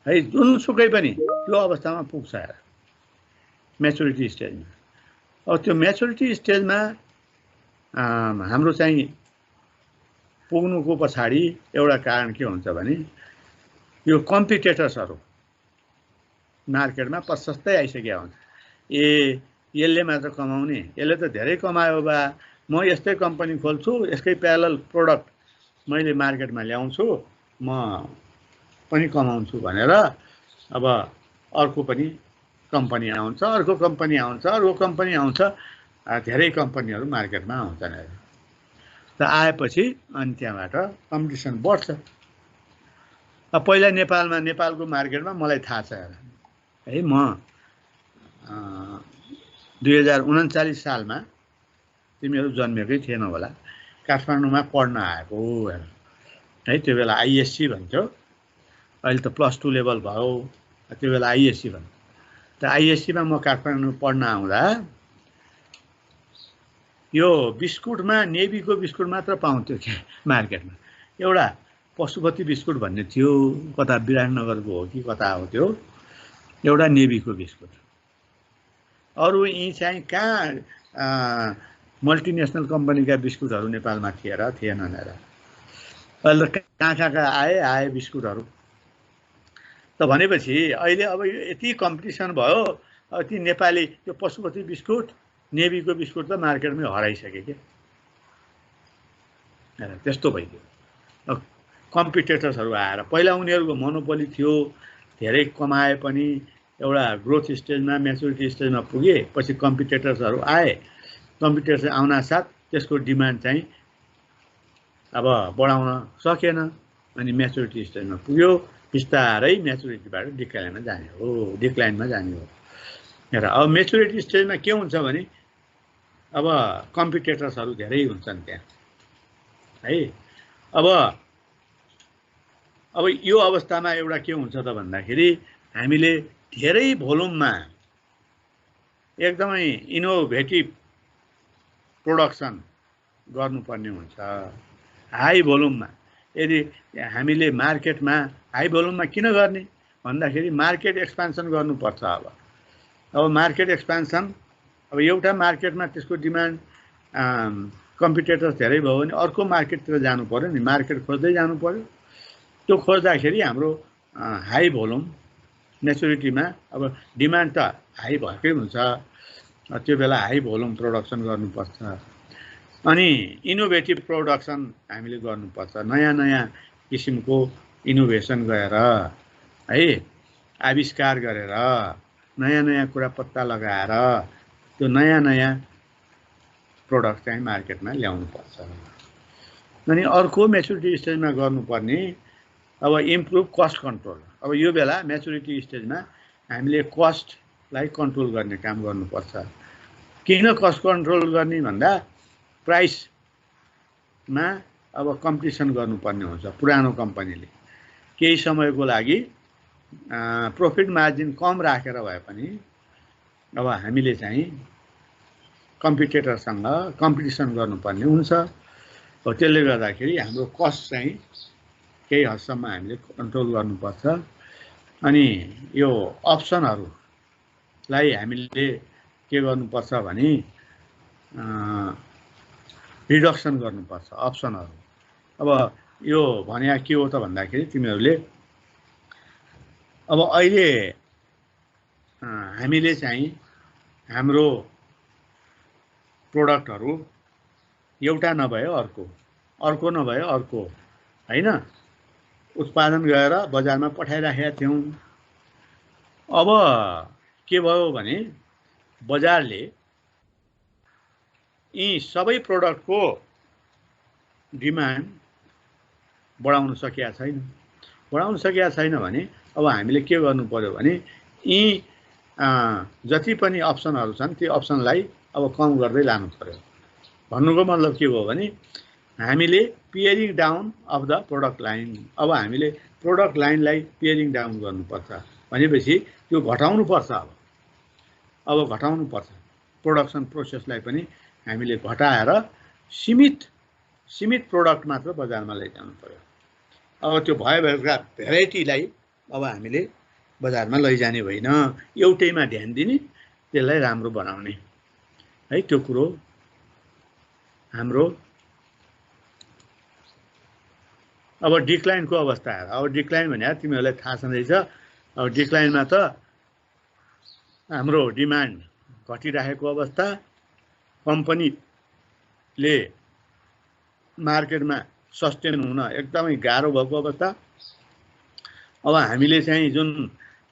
है, जुनसुकै पनि त्यो अवस्थामा पुग्छ हेर म्याचुरिटी स्टेजमा। अब त्यो म्याचुरिटी स्टेजमा हाम्रो चाहिँ पुग्नुको पछाडि एउटा कारण के हुन्छ भने यो कम्पिटिटर्सहरू मार्केटमा प्रशस्तै आइसकेका हुन्छ। यसले मात्र कमाउने, यसले त धेरै कमायो बा, म यस्तै कम्पनी खोल्छु, यसकै प्यारलल प्रोडक्ट मैले मार्केटमा ल्याउँछु, म पनि कमाउँछु भनेर अब अर्को पनि कम्पनी आउँछ, अर्को कम्पनी आउँछ, अर्को कम्पनी आउँछ, धेरै कम्पनीहरू मार्केटमा आउँछन्। त आएपछि अनि त्यहाँबाट कम्पिटिसन बढ्छ। अब पहिला नेपालको मार्केटमा मलाई थाहा छ है, म 2039 सालमा, तिमीहरू जन्मेकै थिएन होला, काठमाडौँमा पढ्न आएको है। त्यो बेला आइएससी भन्थ्यो, अहिले त +2 लेभल भयो, त्यो बेला आइएससी भन्थ्यो। त आइएससीमा म काठमाडौँ पढ्न आउँदा यो बिस्कुटमा नेभीको बिस्कुट मात्र पाउँथ्यो क्या मार्केटमा। एउटा पशुपति बिस्कुट भन्ने थियो, कता विराटनगरको हो कि कता हो त्यो, एउटा नेभीको बिस्कुट। अरू यी चाहिँ कहाँ मल्टिनेसनल कम्पनीका बिस्कुटहरू नेपालमा थिएनन् र। अहिले त कहाँ आए बिस्कुटहरू। त भनेपछि अहिले अब यति कम्पिटिसन भयो, अब ती नेपाली त्यो पशुपति बिस्कुट नेभीको बिस्कुट त मार्केटमै हराइसक्यो क्या। त्यस्तो भइदियो। अब कम्पिटिटर्सहरू आएर पहिला उनीहरूको मोनोपोली थियो, धेरै कमाए पनि एउटा ग्रोथ स्टेजमा म्याचुरिटी स्टेजमा पुगे, पछि कम्पिटिटर्सहरू आए। कम्पिटिटर्स आउनासाथ त्यसको डिमान्ड चाहिँ अब बढाउन सकेन, अनि म्याचुरिटी स्टेजमा पुग्यो। बिस्तारै म्याचुरिटीबाट डिक्लाइनमा जाने हो। हेर अब म्याचुरिटी स्टेजमा के हुन्छ भने अब कम्पिटिटर्सहरू धेरै हुन्छन् त्यहाँ है। अब यो अवस्थामा एउटा के हुन्छ त भन्दाखेरि हामीले धेरै भोल्युममा एकदमै इनोभेटिभ प्रोडक्सन गर्नुपर्ने हुन्छ। हाई भोल्युममा यदि हामीले मार्केटमा हाई भोल्युममा किन गर्ने भन्दाखेरि मार्केट एक्सपेन्सन गर्नुपर्छ। अब मार्केट एक्सपेन्सन, अब एउटा मार्केटमा त्यसको डिमान्ड कम्पिटिटर्स धेरै भयो भने अर्को मार्केटतिर जानु पर्यो नि, मार्केट खोज्दै जानु पर्यो। त्यो खोज्दाखेरि हाम्रो हाई भोल्युम म्याचुरिटीमा अब डिमान्ड त हाई भएकै हुन्छ, त्यो बेला हाई भोल्युम प्रोडक्सन गर्नुपर्छ। अनि इनोभेटिभ प्रोडक्सन हामीले गर्नुपर्छ, नयाँ किसिमको इनोभेसन गरेर है, आविष्कार गरेर नयाँ कुरा पत्ता लगाएर त्यो नयाँ प्रोडक्ट चाहिँ मार्केटमा ल्याउनुपर्छ। अनि अर्को म्याचुरिटी स्टेजमा गर्नुपर्ने अब इम्प्रुभ कस्ट कन्ट्रोल। अब यो बेला म्याचुरिटी स्टेजमा हामीले कस्टलाई कन्ट्रोल गर्ने काम गर्नुपर्छ। किन कस्ट कन्ट्रोल गर्ने भन्दा प्राइस मा अब कम्पिटिसन गर्नुपर्ने हुन्छ पुरानो कम्पनीले केही समयको लागि प्रॉफिट मार्जिन कम राखेर भए पनि अब हामीले चाहिँ कम्पिटिटरसँग कम्पिटिसन गर्नुपर्ने हुन्छ त्यसले गर्दाखेरि हाम्रो कस्ट चाहिँ केही हदसम्म हामीले कन्ट्रोल गर्नुपर्छ अनि यो अप्सनहरूलाई हामीले के गर्नुपर्छ भने रिडक्सन गर्नुपर्छ अप्सनहरू अब यो भने के हो त भन्दाखेरि तिमीहरूले अब अहिले हामीले चाहिँ हाम्रो प्रोडक्टहरू एउटा नभए अर्को नभए अर्को हैन उत्पादन गरेर बजारमा पठाइराखेका थियौं अब के भयो भने बजारले यी सबै प्रोडक्टको डिमान्ड बढाउन सकेका छैन भने अब हामीले के गर्नु पर्यो भने यी जति पनि अप्सनहरू छन् त्यो अप्सनलाई अब कम गर्दै लानु पर्यो भन्नुको मतलब के हो भने हामीले pairing down of the product line अब हामीले प्रोडक्ट लाइनलाई पियरिङ डाउन गर्नुपर्छ भनेपछि त्यो घटाउनु पर्छ अब घटाउनु पर्छ प्रोडक्सन प्रोसेसलाई पनि हामीले घटाएर सीमित प्रोडक्ट मात्र बजारमा लैजानु पर्यो अब त्यो भएका भेराइटीलाई अब हामीले बजारमा लैजाने होइन एउटैमा ध्यान दिने त्यसलाई राम्रो बनाउने है त्यो कुरो हाम्रो अब डिक्लाइनको अवस्था आएर अब डिक्लाइन भने तिमीहरूलाई थाहा छँदैछ अब डिक्लाइनमा त हाम्रो डिमान्ड घटिरहेको अवस्था कम्पनीले मार्केटमा सस्टेन हुन एकदमै गाह्रो भएको अवस्था अब हामीले चाहिँ जुन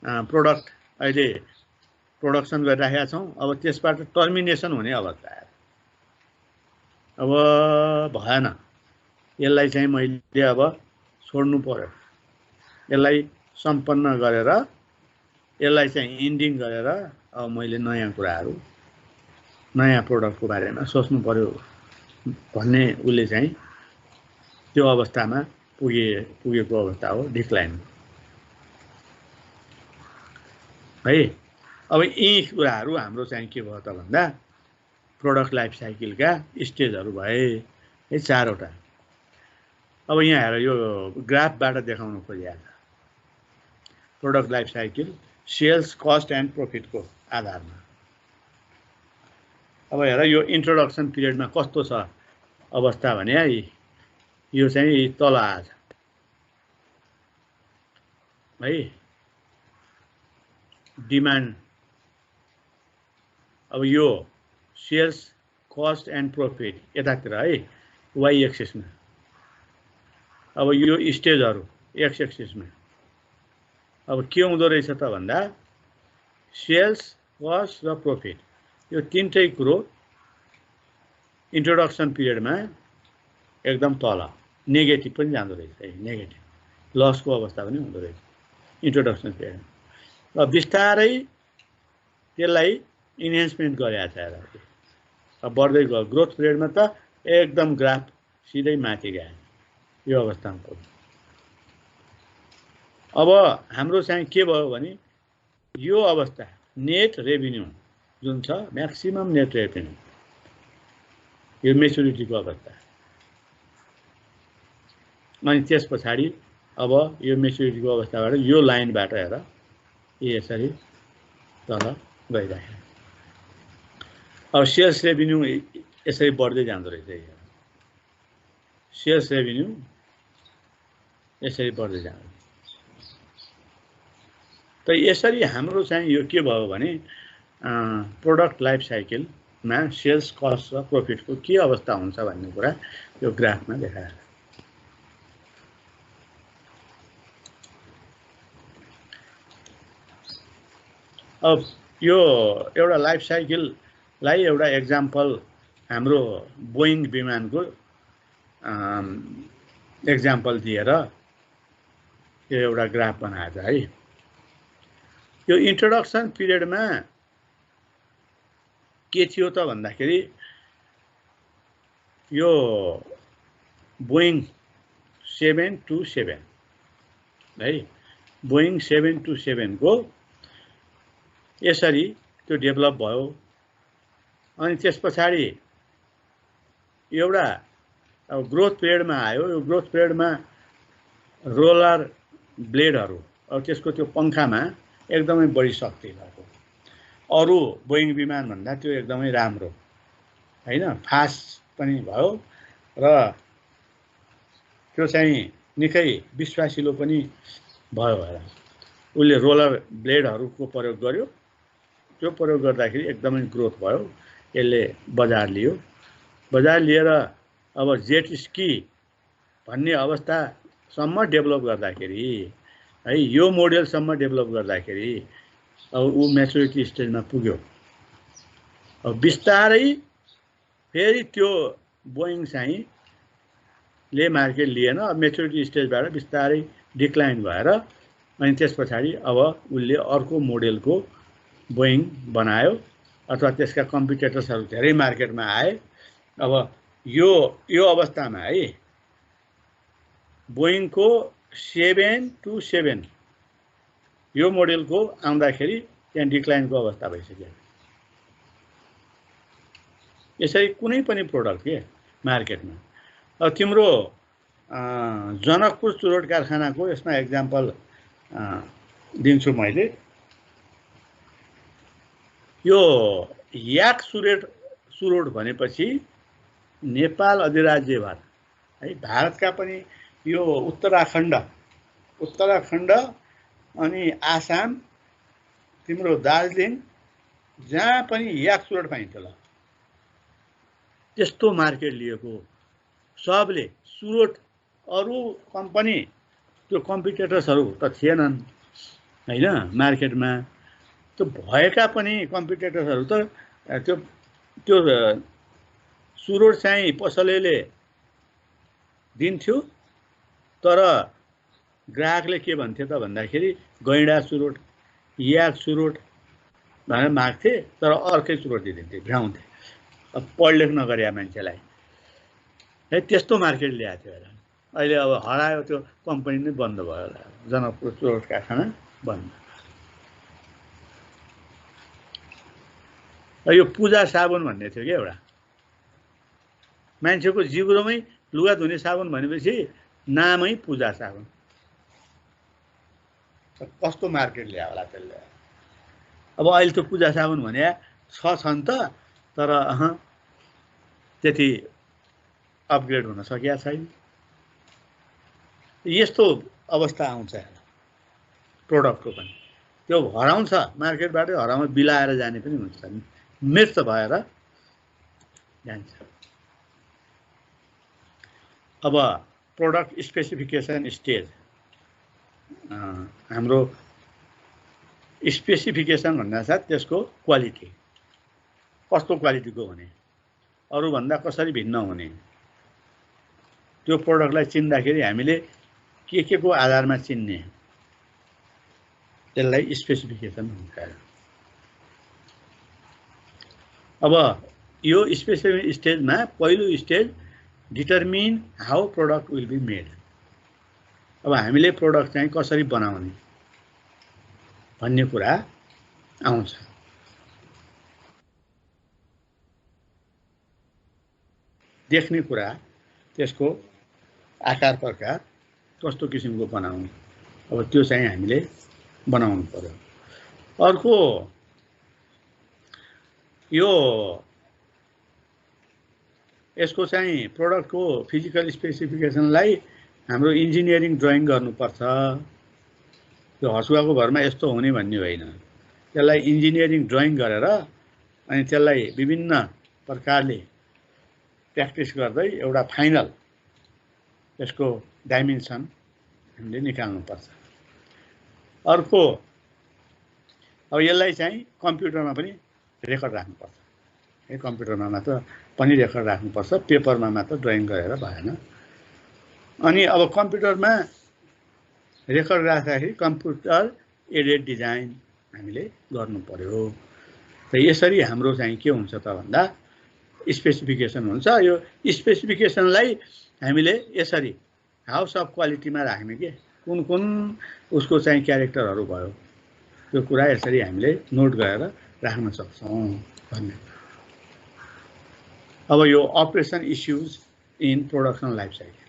प्रोडक्ट अहिले प्रोडक्सन गरिरहेका छौं अब त्यसबाट टर्मिनेसन हुने अवस्था आयो अब भएन यसलाई चाहिँ मैले अब छोड्नु पर्यो यसलाई सम्पन्न गरेर यसलाई चाहिँ इन्डिङ गरेर अब मैले नयाँ कुराहरू नयाँ प्रोडक्टको बारेमा सोच्नु पर्यो भन्ने उसले चाहिँ त्यो अवस्थामा पुगेको अवस्था हो डिक्लाइन है अब यी कुराहरू हाम्रो चाहिँ के भयो त भन्दा प्रोडक्ट लाइफ साइकलका स्टेजहरू भए है चारवटा अब यहाँ हेर यो ग्राफबाट देखाउन खोजिएको product life cycle sales cost and प्रॉफिटको आधारमा अब हेर यो इन्ट्रोडक्सन पिरियडमा कस्तो छ अवस्था भने यो चाहिँ तल आछ है डिमान्ड अब यो सेल्स कस्ट एन्ड प्रॉफिट यतातिर है वाइ एक्सिसमा अब यो स्टेजहरू एक्स एक्सिसमा अब के हुँदो रहेछ त भन्दा सेल्स कस्ट र प्रॉफिट यो तीनटै कुरो इन्ट्रोडक्सन पिरियडमा एकदम तल नेगेटिभ पनि जाँदो रहेछ है नेगेटिभ लसको अवस्था पनि हुँदो रहेछ इन्ट्रोडक्सन पिरियडमा र बिस्तारै त्यसलाई इन्हान्समेन्ट गरेको छ अब बढ्दै गयो ग्रोथ पिरियडमा त एकदम ग्राफ सिधै माथि गयो यो अवस्थामा पुग्यो अब हाम्रो चाहिँ के भयो भने यो अवस्था नेट रेभिन्यू जुन छ म्याक्सिमम नेट रेभिन्यू यो मेच्युरिटीको अवस्था अनि त्यस पछाडि अब यो मेच्युरिटीको अवस्थाबाट यो लाइनबाट हेर यसरी तल गइरहेको अब सेल्स रेभिन्यू यसरी बढ्दै जाँदो रहेछ सेल्स रेभिन्यू यसरी बढ्दै जाँदो त यसरी हाम्रो चाहिँ यो के भयो भने प्रोडक्ट लाइफ साइकलमा सेल्स कस्ट र प्रॉफिटको के अवस्था हुन्छ भन्ने कुरा यो ग्राफमा देखाएको अब यो एउटा लाइफ साइकललाई एउटा एक्जाम्पल हाम्रो बोइङ विमानको एक्जाम्पल दिएर यो एउटा ग्राफ बनाएको छ है यो इन्ट्रोडक्सन पिरियडमा के थियो त भन्दाखेरि यो बोइङ 727 है, बोइङ 727 को यसरी त्यो डेभलप भयो। अनि त्यस पछाडि एउटा अब ग्रोथ पिरियडमा आयो। यो ग्रोथ पिरियडमा रोलर ब्लेडहरू अब त्यसको त्यो पङ्खामा एकदमै बढी शक्ति भएको, अरू बोइङ विमान भन्दा त्यो एकदमै राम्रो हैन, फास्ट पनि भयो र त्यो चाहिँ निकै विश्वासिलो पनि भयो होला। उसले रोलर ब्लेडहरूको प्रयोग गर्यो, त्यो प्रयोग गर्दाखेरि एकदमै ग्रोथ भयो। यसले बजार लियो, बजार लिएर अब जेट स्की भन्ने अवस्थासम्म डेभलप गर्दाखेरि है, यो मोडेलसम्म डेभलप गर्दाखेरि अब ऊ म्याचुरिटी स्टेजमा पुग्यो। अब बिस्तारै फेरि त्यो बोइङ चाहिँ ले मार्केट लिएन, अब म्याचुरिटी स्टेजबाट बिस्तारै डिक्लाइन भएर अनि त्यस पछाडि अब उसले अर्को मोडेलको बोइङ बनायो अथवा त्यसका कम्पिटिटर्सहरू धेरै मार्केटमा आए। अब यो अवस्थामा है बोइङको 727 यो मोडेलको आउँदाखेरि त्यहाँ डिक्लाइनको अवस्था भइसक्यो। यसरी कुनै पनि प्रोडक्ट के मार्केटमा अब तिम्रो जनकपुर चुरोट कारखानाको यसमा एक्जाम्पल दिन्छु मैले। यो याक सुरोट भनेपछि नेपाल अधिराज्यभर है, भारतका पनि यो उत्तराखण्ड अनि आसाम, तिम्रो दार्जिलिङ, जहाँ पनि याक सुरोट पाइन्छ ल, त्यस्तो मार्केट लिएको सबले सुरोट। अरू कम्पनी त्यो कम्पिटिटर्सहरू त थिएनन् हैन मार्केटमा, त्यो भएका पनि कम्पिटिटर्सहरू त त्यो सुरोट चाहिँ पसलेले दिन्थ्यो, तर ग्राहकले के भन्थे त भन्दाखेरि गैँडा सुरोट, याक सुरोट भनेर माग्थे, तर अर्कै सुरोट दिइदिन्थे, भ्याउँथे। अब पढ लेख नगरेका मान्छेलाई है, त्यस्तो मार्केट ल्याएको थियो होला। अहिले अब हरायो, त्यो कम्पनी नै बन्द भयो होला, जनकपुर चुरोट कारखाना बन्द। यो पूजा साबुन भन्ने थियो कि एउटा, मान्छेको जिब्रोमै लुगा धुने साबुन भनेपछि नामै पूजा साबुन। कस्तो मार्केट ल्यायो होला त्यसले। अब अहिले त पूजा साबुन भने छन् त, तर त्यति अपग्रेड हुन सकेका छैन। यस्तो अवस्था आउँछ प्रोडक्टको पनि, त्यो हराउँछ मार्केटबाटै हराउन बिलाएर जाने पनि हुन्छ, मृत भएर जान्छ। अब प्रोडक्ट स्पेसिफिकेसन स्टेज, हाम्रो स्पेसिफिकेसन भन्नासाथ त्यसको क्वालिटी कस्तो क्वालिटीको हुने, अरूभन्दा कसरी भिन्न हुने, त्यो प्रोडक्टलाई चिन्दाखेरि हामीले के को आधारमा चिन्ने, त्यसलाई स्पेसिफिकेसन भन्छ। अब यो स्पेसिफिकेसन स्टेजमा पहिलो stage determine how product will be made. अब हामीले प्रोडक्ट चाहिँ कसरी बनाउने भन्ने कुरा आउँछ। देख्ने कुरा, त्यसको आकार प्रकार कस्तो किसिमको बनाउने, अब त्यो चाहिँ हामीले बनाउनु पर्यो। अर्को यो यसको चाहिँ प्रोडक्टको फिजिकल स्पेसिफिकेसनलाई हाम्रो इन्जिनियरिङ ड्रइङ गर्नुपर्छ। त्यो हसुवाको भरमा यस्तो हुने भन्ने होइन, त्यसलाई इन्जिनियरिङ ड्रइङ गरेर अनि त्यसलाई विभिन्न प्रकारले प्र्याक्टिस गर्दै एउटा फाइनल यसको डाइमेन्सन हामीले निकाल्नुपर्छ। अर्को अब यसलाई चाहिँ कम्प्युटरमा पनि रेकर्ड राख्नुपर्छ है, कम्प्युटरमा मात्र पनि रेकर्ड राख्नुपर्छ, पेपरमा मात्र ड्रइङ गरेर भएन। अनि अब कम्प्युटरमा रेकर्ड राख्दाखेरि कम्प्युटर एडेड डिजाइन हामीले गर्नु पर्यो। त यसरी हाम्रो चाहिँ के हुन्छ त भन्दा स्पेसिफिकेसन हुन्छ। यो स्पेसिफिकेसनलाई हामीले यसरी हाउस अफ क्वालिटीमा राख्ने के कुन कुन उसको चाहिँ क्यारेक्टरहरू भयो त्यो कुरा यसरी हामीले नोट गरेर राख्न सक्छौँ भन्ने। अब यो operation issues in production life cycle.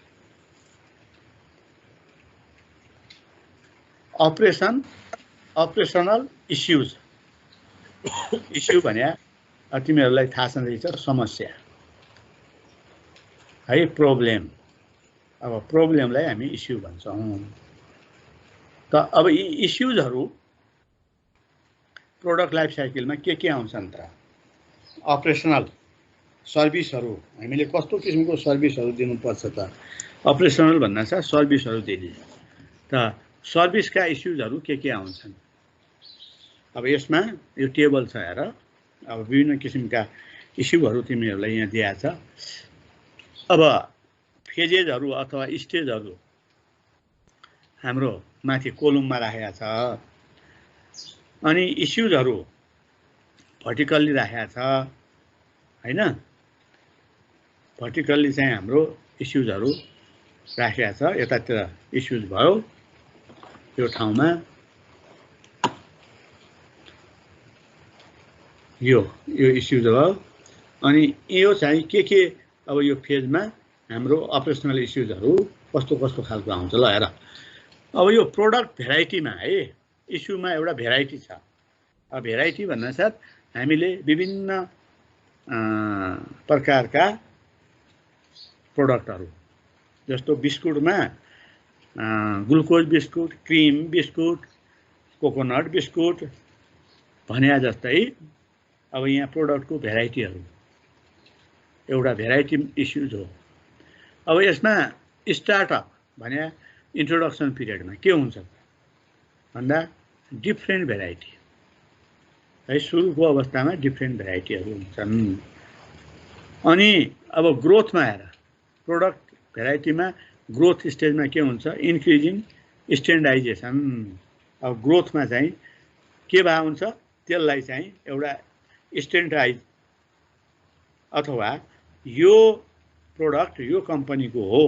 Operational issues issue भने तिमीहरूलाई थाहा छँदैछ समस्या है, प्रब्लम। अब प्रब्लमलाई हामी इस्यु भन्छौँ। त अब यी इस्युजहरू प्रोडक्ट लाइफ साइकलमा के आउँछन् त? अपरेसनल सर्भिसहरू हामीले कस्तो किसिमको सर्भिसहरू दिनुपर्छ त? अपरेसनल भन्दा छ सर्भिसहरू दिने। त सर्भिसका इस्युजहरू के आउँछन्? अब यसमा यो टेबल छ हेर। अब विभिन्न किसिमका इस्युहरू तिमीहरूलाई यहाँ दिएको छ। अब फेजेजहरू अथवा स्टेजहरू हाम्रो माथि कोलममा राखेको छ। अनि इस्युजहरू भर्टिकल्ली राखेको छ हैन। भर्टिकल्ली चाहिँ हाम्रो इस्युजहरू राखेको छ। यतातिर इस्युज भयो यो ठाउँमा, यो इस्युज भयो। अनि यो चाहिँ के अब यो फेजमा हाम्रो अपरेसनल इस्युजहरू कस्तो खालको आउँछ ल हेर। अब यो प्रोडक्ट भेराइटीमा है, इस्युमा एउटा भेराइटी छ। अब भेराइटी भन्नासाथ हामीले विभिन्न प्रकारका प्रोडक्टहरू जस्तो बिस्कुटमा glucose biscuit, cream biscuit, coconut biscuit भने जस्तै अब यहाँ प्रोडक्टको भेराइटीहरू एउटा भेराइटी इस्युज हो। अब यसमा स्टार्टअप भने इन्ट्रोडक्सन पिरियडमा के हुन्छ भन्दा डिफ्रेन्ट भेराइटी है, सुरुको अवस्थामा डिफ्रेन्ट भेराइटीहरू हुन्छन्। अनि अब ग्रोथमा हेर, प्रोडक्ट भेराइटीमा ग्रोथ स्टेजमा के हुन्छ? इन्क्रिजिङ स्ट्यान्डार्डाइजेसन। अब ग्रोथमा चाहिँ के भए हुन्छ? त्यसलाई चाहिँ एउटा स्ट्यान्डार्डाइज अथवा यो प्रोडक्ट यो कम्पनीको हो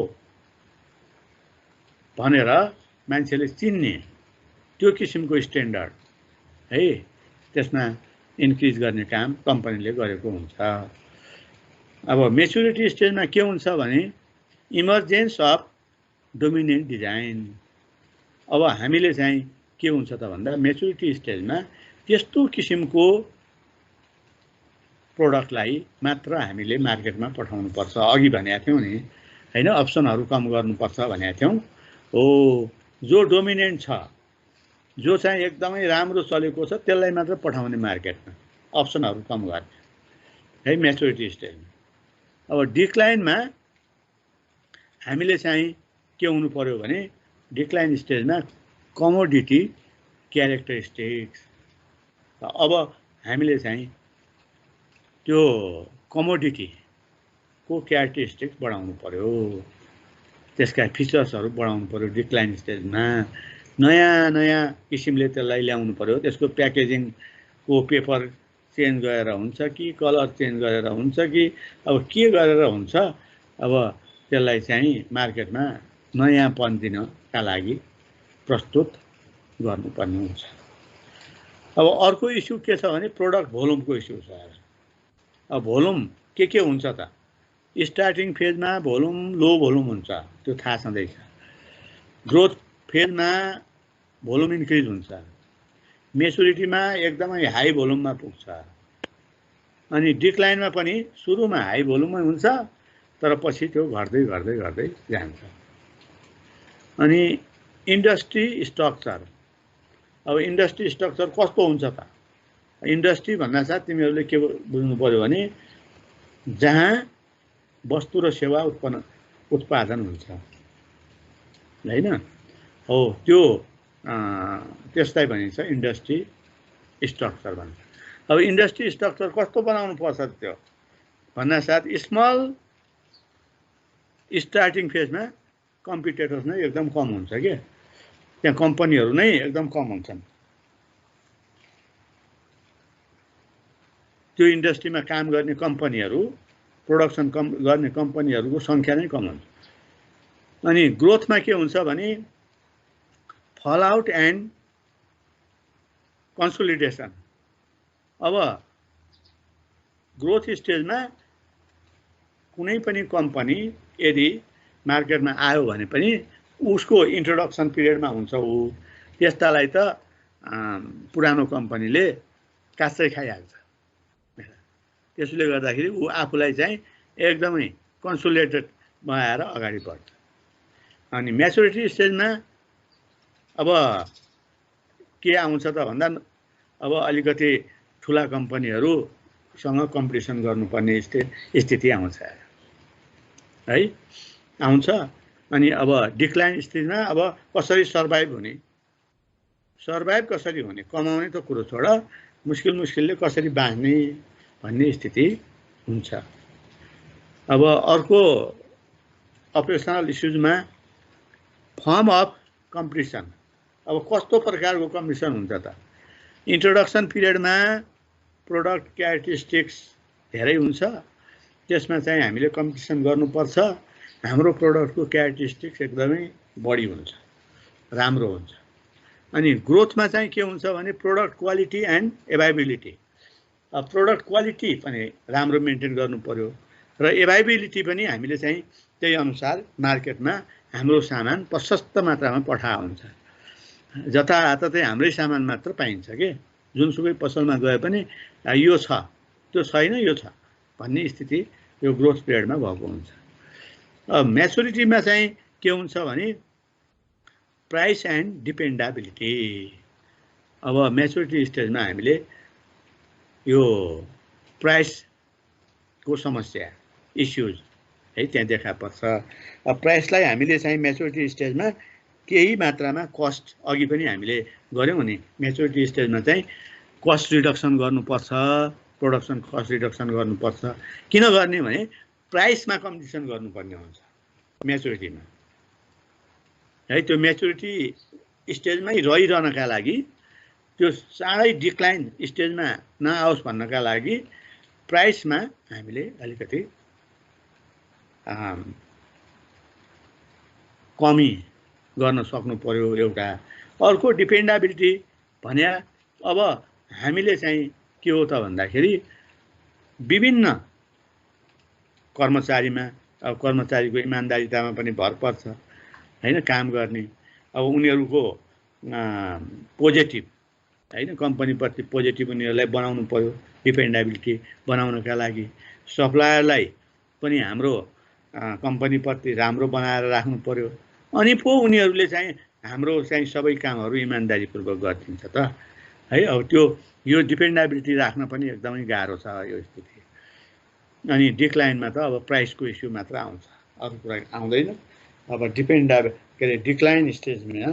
भनेर मान्छेले चिन्ने त्यो किसिमको स्ट्यान्डर्ड है, त्यसमा इन्क्रिज गर्ने काम कम्पनीले गरेको हुन्छ। अब मेच्युरिटी स्टेजमा के हुन्छ भने इमर्जेन्स अफ डोमिनेन्ट डिजाइन। अब हामीले चाहिँ के हुन्छ त भन्दा मेच्युरिटी स्टेजमा त्यस्तो किसिमको प्रोडक्टलाई मात्र हामीले मार्केटमा पठाउनु पर्छ। अघि भनेको थियौँ नि हैन, अप्सनहरू कम गर्नुपर्छ भनेको थियौँ। हो, जो डोमिनेन्ट छ, जो चाहिँ एकदमै राम्रो चलेको छ त्यसलाई मात्र पठाउने मार्केटमा, अप्सनहरू कम गर्ने है मेच्युरिटी स्टेजमा। अब डिक्लाइनमा हामीले चाहिँ के हुनु पर्यो भने डिक्लाइन स्टेजमा कमोडिटी क्यारेक्टरिस्टिक्स। अब हामीले चाहिँ त्यो कमोडिटीको क्यारेक्टरिस्टिक्स बढाउनु पर्यो, त्यसका फिचर्सहरू बढाउनु पर्यो डिक्लाइन स्टेजमा। नयाँ किसिमले त्यसलाई ल्याउनु पर्यो। त्यसको प्याकेजिङको पेपर चेन्ज गरेर हुन्छ कि कलर चेन्ज गरेर हुन्छ कि अब के गरेर हुन्छ, अब त्यसलाई चाहिँ मार्केटमा नयाँपन दिनका लागि प्रस्तुत गर्नुपर्ने हुन्छ। अब अर्को इस्यु के छ भने प्रोडक्ट भोल्युमको इस्यु छ। अब भोल्युम के हुन्छ त? स्टार्टिङ फेजमा भोल्युम लो भोल्युम हुन्छ, त्यो थाहा छँदैछ। ग्रोथ फेजमा भोल्युम इन्क्रिज हुन्छ, मेच्युरिटीमा एकदमै हाई भोल्युममा पुग्छ। अनि डिक्लाइनमा पनि सुरुमा हाई भोल्युमै हुन्छ तर पछि त्यो घट्दै जान्छ। अनि इन्डस्ट्री स्ट्रक्चर। अब इन्डस्ट्री स्ट्रक्चर कस्तो हुन्छ त? इन्डस्ट्री भन्नासाथ तिमीहरूले के बुझ्नु पर्यो भने जहाँ वस्तु र सेवा उत्पादन हुन्छ हैन, हो त्यो त्यसलाई भनिन्छ इन्डस्ट्री स्ट्रक्चर भन्छ। अब इन्डस्ट्री स्ट्रक्चर कस्तो बनाउनु पर्छ त्यो भन्नासाथ स्मल स्टार्टिङ फेजमा कम्पिटिटर्स नै एकदम कम हुन्छ के, त्यहाँ कम्पनीहरू नै एकदम कम हुन्छन्। त्यो इन्डस्ट्रीमा काम गर्ने कम्पनीहरू, प्रोडक्सन गर्ने कम्पनीहरूको सङ्ख्या नै कम हुन्छ। अनि ग्रोथमा के हुन्छ भने फल आउट एन्ड कन्सोलिडेसन। अब ग्रोथ स्टेजमा कुनै पनि कम्पनी यदि मार्केटमा आयो भने पनि उसको इन्ट्रोडक्सन पिरियडमा हुन्छ ऊ, त्यस्तालाई त पुरानो कम्पनीले काँचै खाइहाल्छ। त्यसले गर्दाखेरि ऊ आफूलाई चाहिँ एकदमै कन्सोलिडेटेड बनाएर अगाडि बढ्छ। अनि म्याच्युरिटी स्टेजमा अब के आउँछ त भन्दा अब अलिकति ठुला कम्पनीहरूसँग कम्पिटिसन गर्नुपर्ने स्थिति आउँछ है, आउँछ। अनि अब डिक्लाइन स्टेजमा अब कसरी सर्भाइभ हुने, सर्भाइभ कसरी हुने, कमाउने त कुरो छोड, मुस्किलले कसरी बाँच्ने भन्ने स्थिति हुन्छ। अब अर्को अपरेसनल इस्युजमा फर्म अफ कम्पिटिसन। अब कस्तो प्रकारको कम्पिटिसन हुन्छ त? इन्ट्रोडक्सन पिरियडमा प्रोडक्ट क्यारेक्टरिस्टिक्स धेरै हुन्छ, त्यसमा चाहिँ हामीले कम्पिटिसन गर्नुपर्छ। हाम्रो प्रोडक्टको क्यारेक्टरिस्टिक्स एकदमै बढी हुन्छ, राम्रो हुन्छ। अनि ग्रोथमा चाहिँ के हुन्छ भने product quality and availability. Product quality पनि राम्रो मेन्टेन गर्नु पर्यो र एभाइबिलिटी पनि हामीले चाहिँ त्यही अनुसार मार्केटमा हाम्रो सामान प्रशस्त मात्रामा पठाएको हुन्छ। जताततै हाम्रै सामान मात्र पाइन्छ के, जुनसुकै पसलमा गए पनि यो छ, त्यो छैन, यो छ भन्ने स्थिति यो ग्रोथ पिरियडमा भएको हुन्छ। म्याच्युरिटीमा चाहिँ के हुन्छ भने प्राइस एन्ड डिपेन्डेबिलिटी। अब म्याच्युरिटी स्टेजमा हामीले यो प्राइसको समस्या, इस्युज है त्यहाँ देखा पर्छ। प्राइसलाई हामीले चाहिँ म्याच्युरिटी स्टेजमा केही मात्रामा कस्ट, अघि पनि हामीले गऱ्यौँ नि, म्याच्युरिटी स्टेजमा चाहिँ कस्ट रिडक्सन गर्नुपर्छ, प्रोडक्सन कस्ट रिडक्सन गर्नुपर्छ। किन गर्ने भने प्राइसमा कम्पिटिसन गर्नुपर्ने हुन्छ म्याच्युरिटीमा है। त्यो म्याच्युरिटी स्टेजमै रहिरहनका लागि, त्यो चाँडै डिक्लाइन स्टेजमा नआओस् भन्नका लागि प्राइसमा हामीले अलिकति कमी गर्न सक्नु पर्यो एउटा। अर्को डिपेन्डेबिलिटी भने अब हामीले चाहिँ के हो त भन्दाखेरि विभिन्न कर्मचारीमा, अब कर्मचारीको इमान्दारितामा पनि भर पर्छ हैन, काम गर्ने। अब उनीहरूको पोजिटिभ हैन, कम्पनीप्रति पोजिटिभ उनीहरूलाई बनाउनु पर्यो। डिपेन्डेबिलिटी बनाउनका लागि सप्लायरलाई पनि हाम्रो कम्पनीप्रति राम्रो बनाएर राख्नु पर्यो, अनि पो उनीहरूले चाहिँ हाम्रो चाहिँ सबै कामहरू इमान्दारीपूर्वक गरिदिन्छ त है। अब त्यो यो डिपेन्डेबिलिटी राख्न पनि एकदमै गाह्रो छ यो स्थिति। अनि डिक्लाइनमा त अब प्राइसको इस्यु मात्र आउँछ, अरू कुरा आउँदैन। अब डिक्लाइन स्टेजमा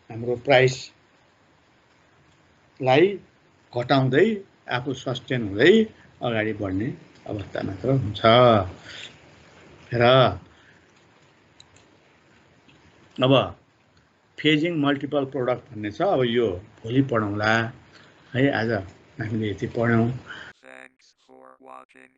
हाम्रो प्राइसलाई घटाउँदै आफू सस्टेन हुँदै अगाडि बढ्ने अवस्था मात्र हुन्छ। र अब फेजिङ मल्टिपल प्रोडक्ट भन्ने छ, अब यो भोलि पढौँला है। आज हामीले यति पढ्यौँ। Thanks for watching.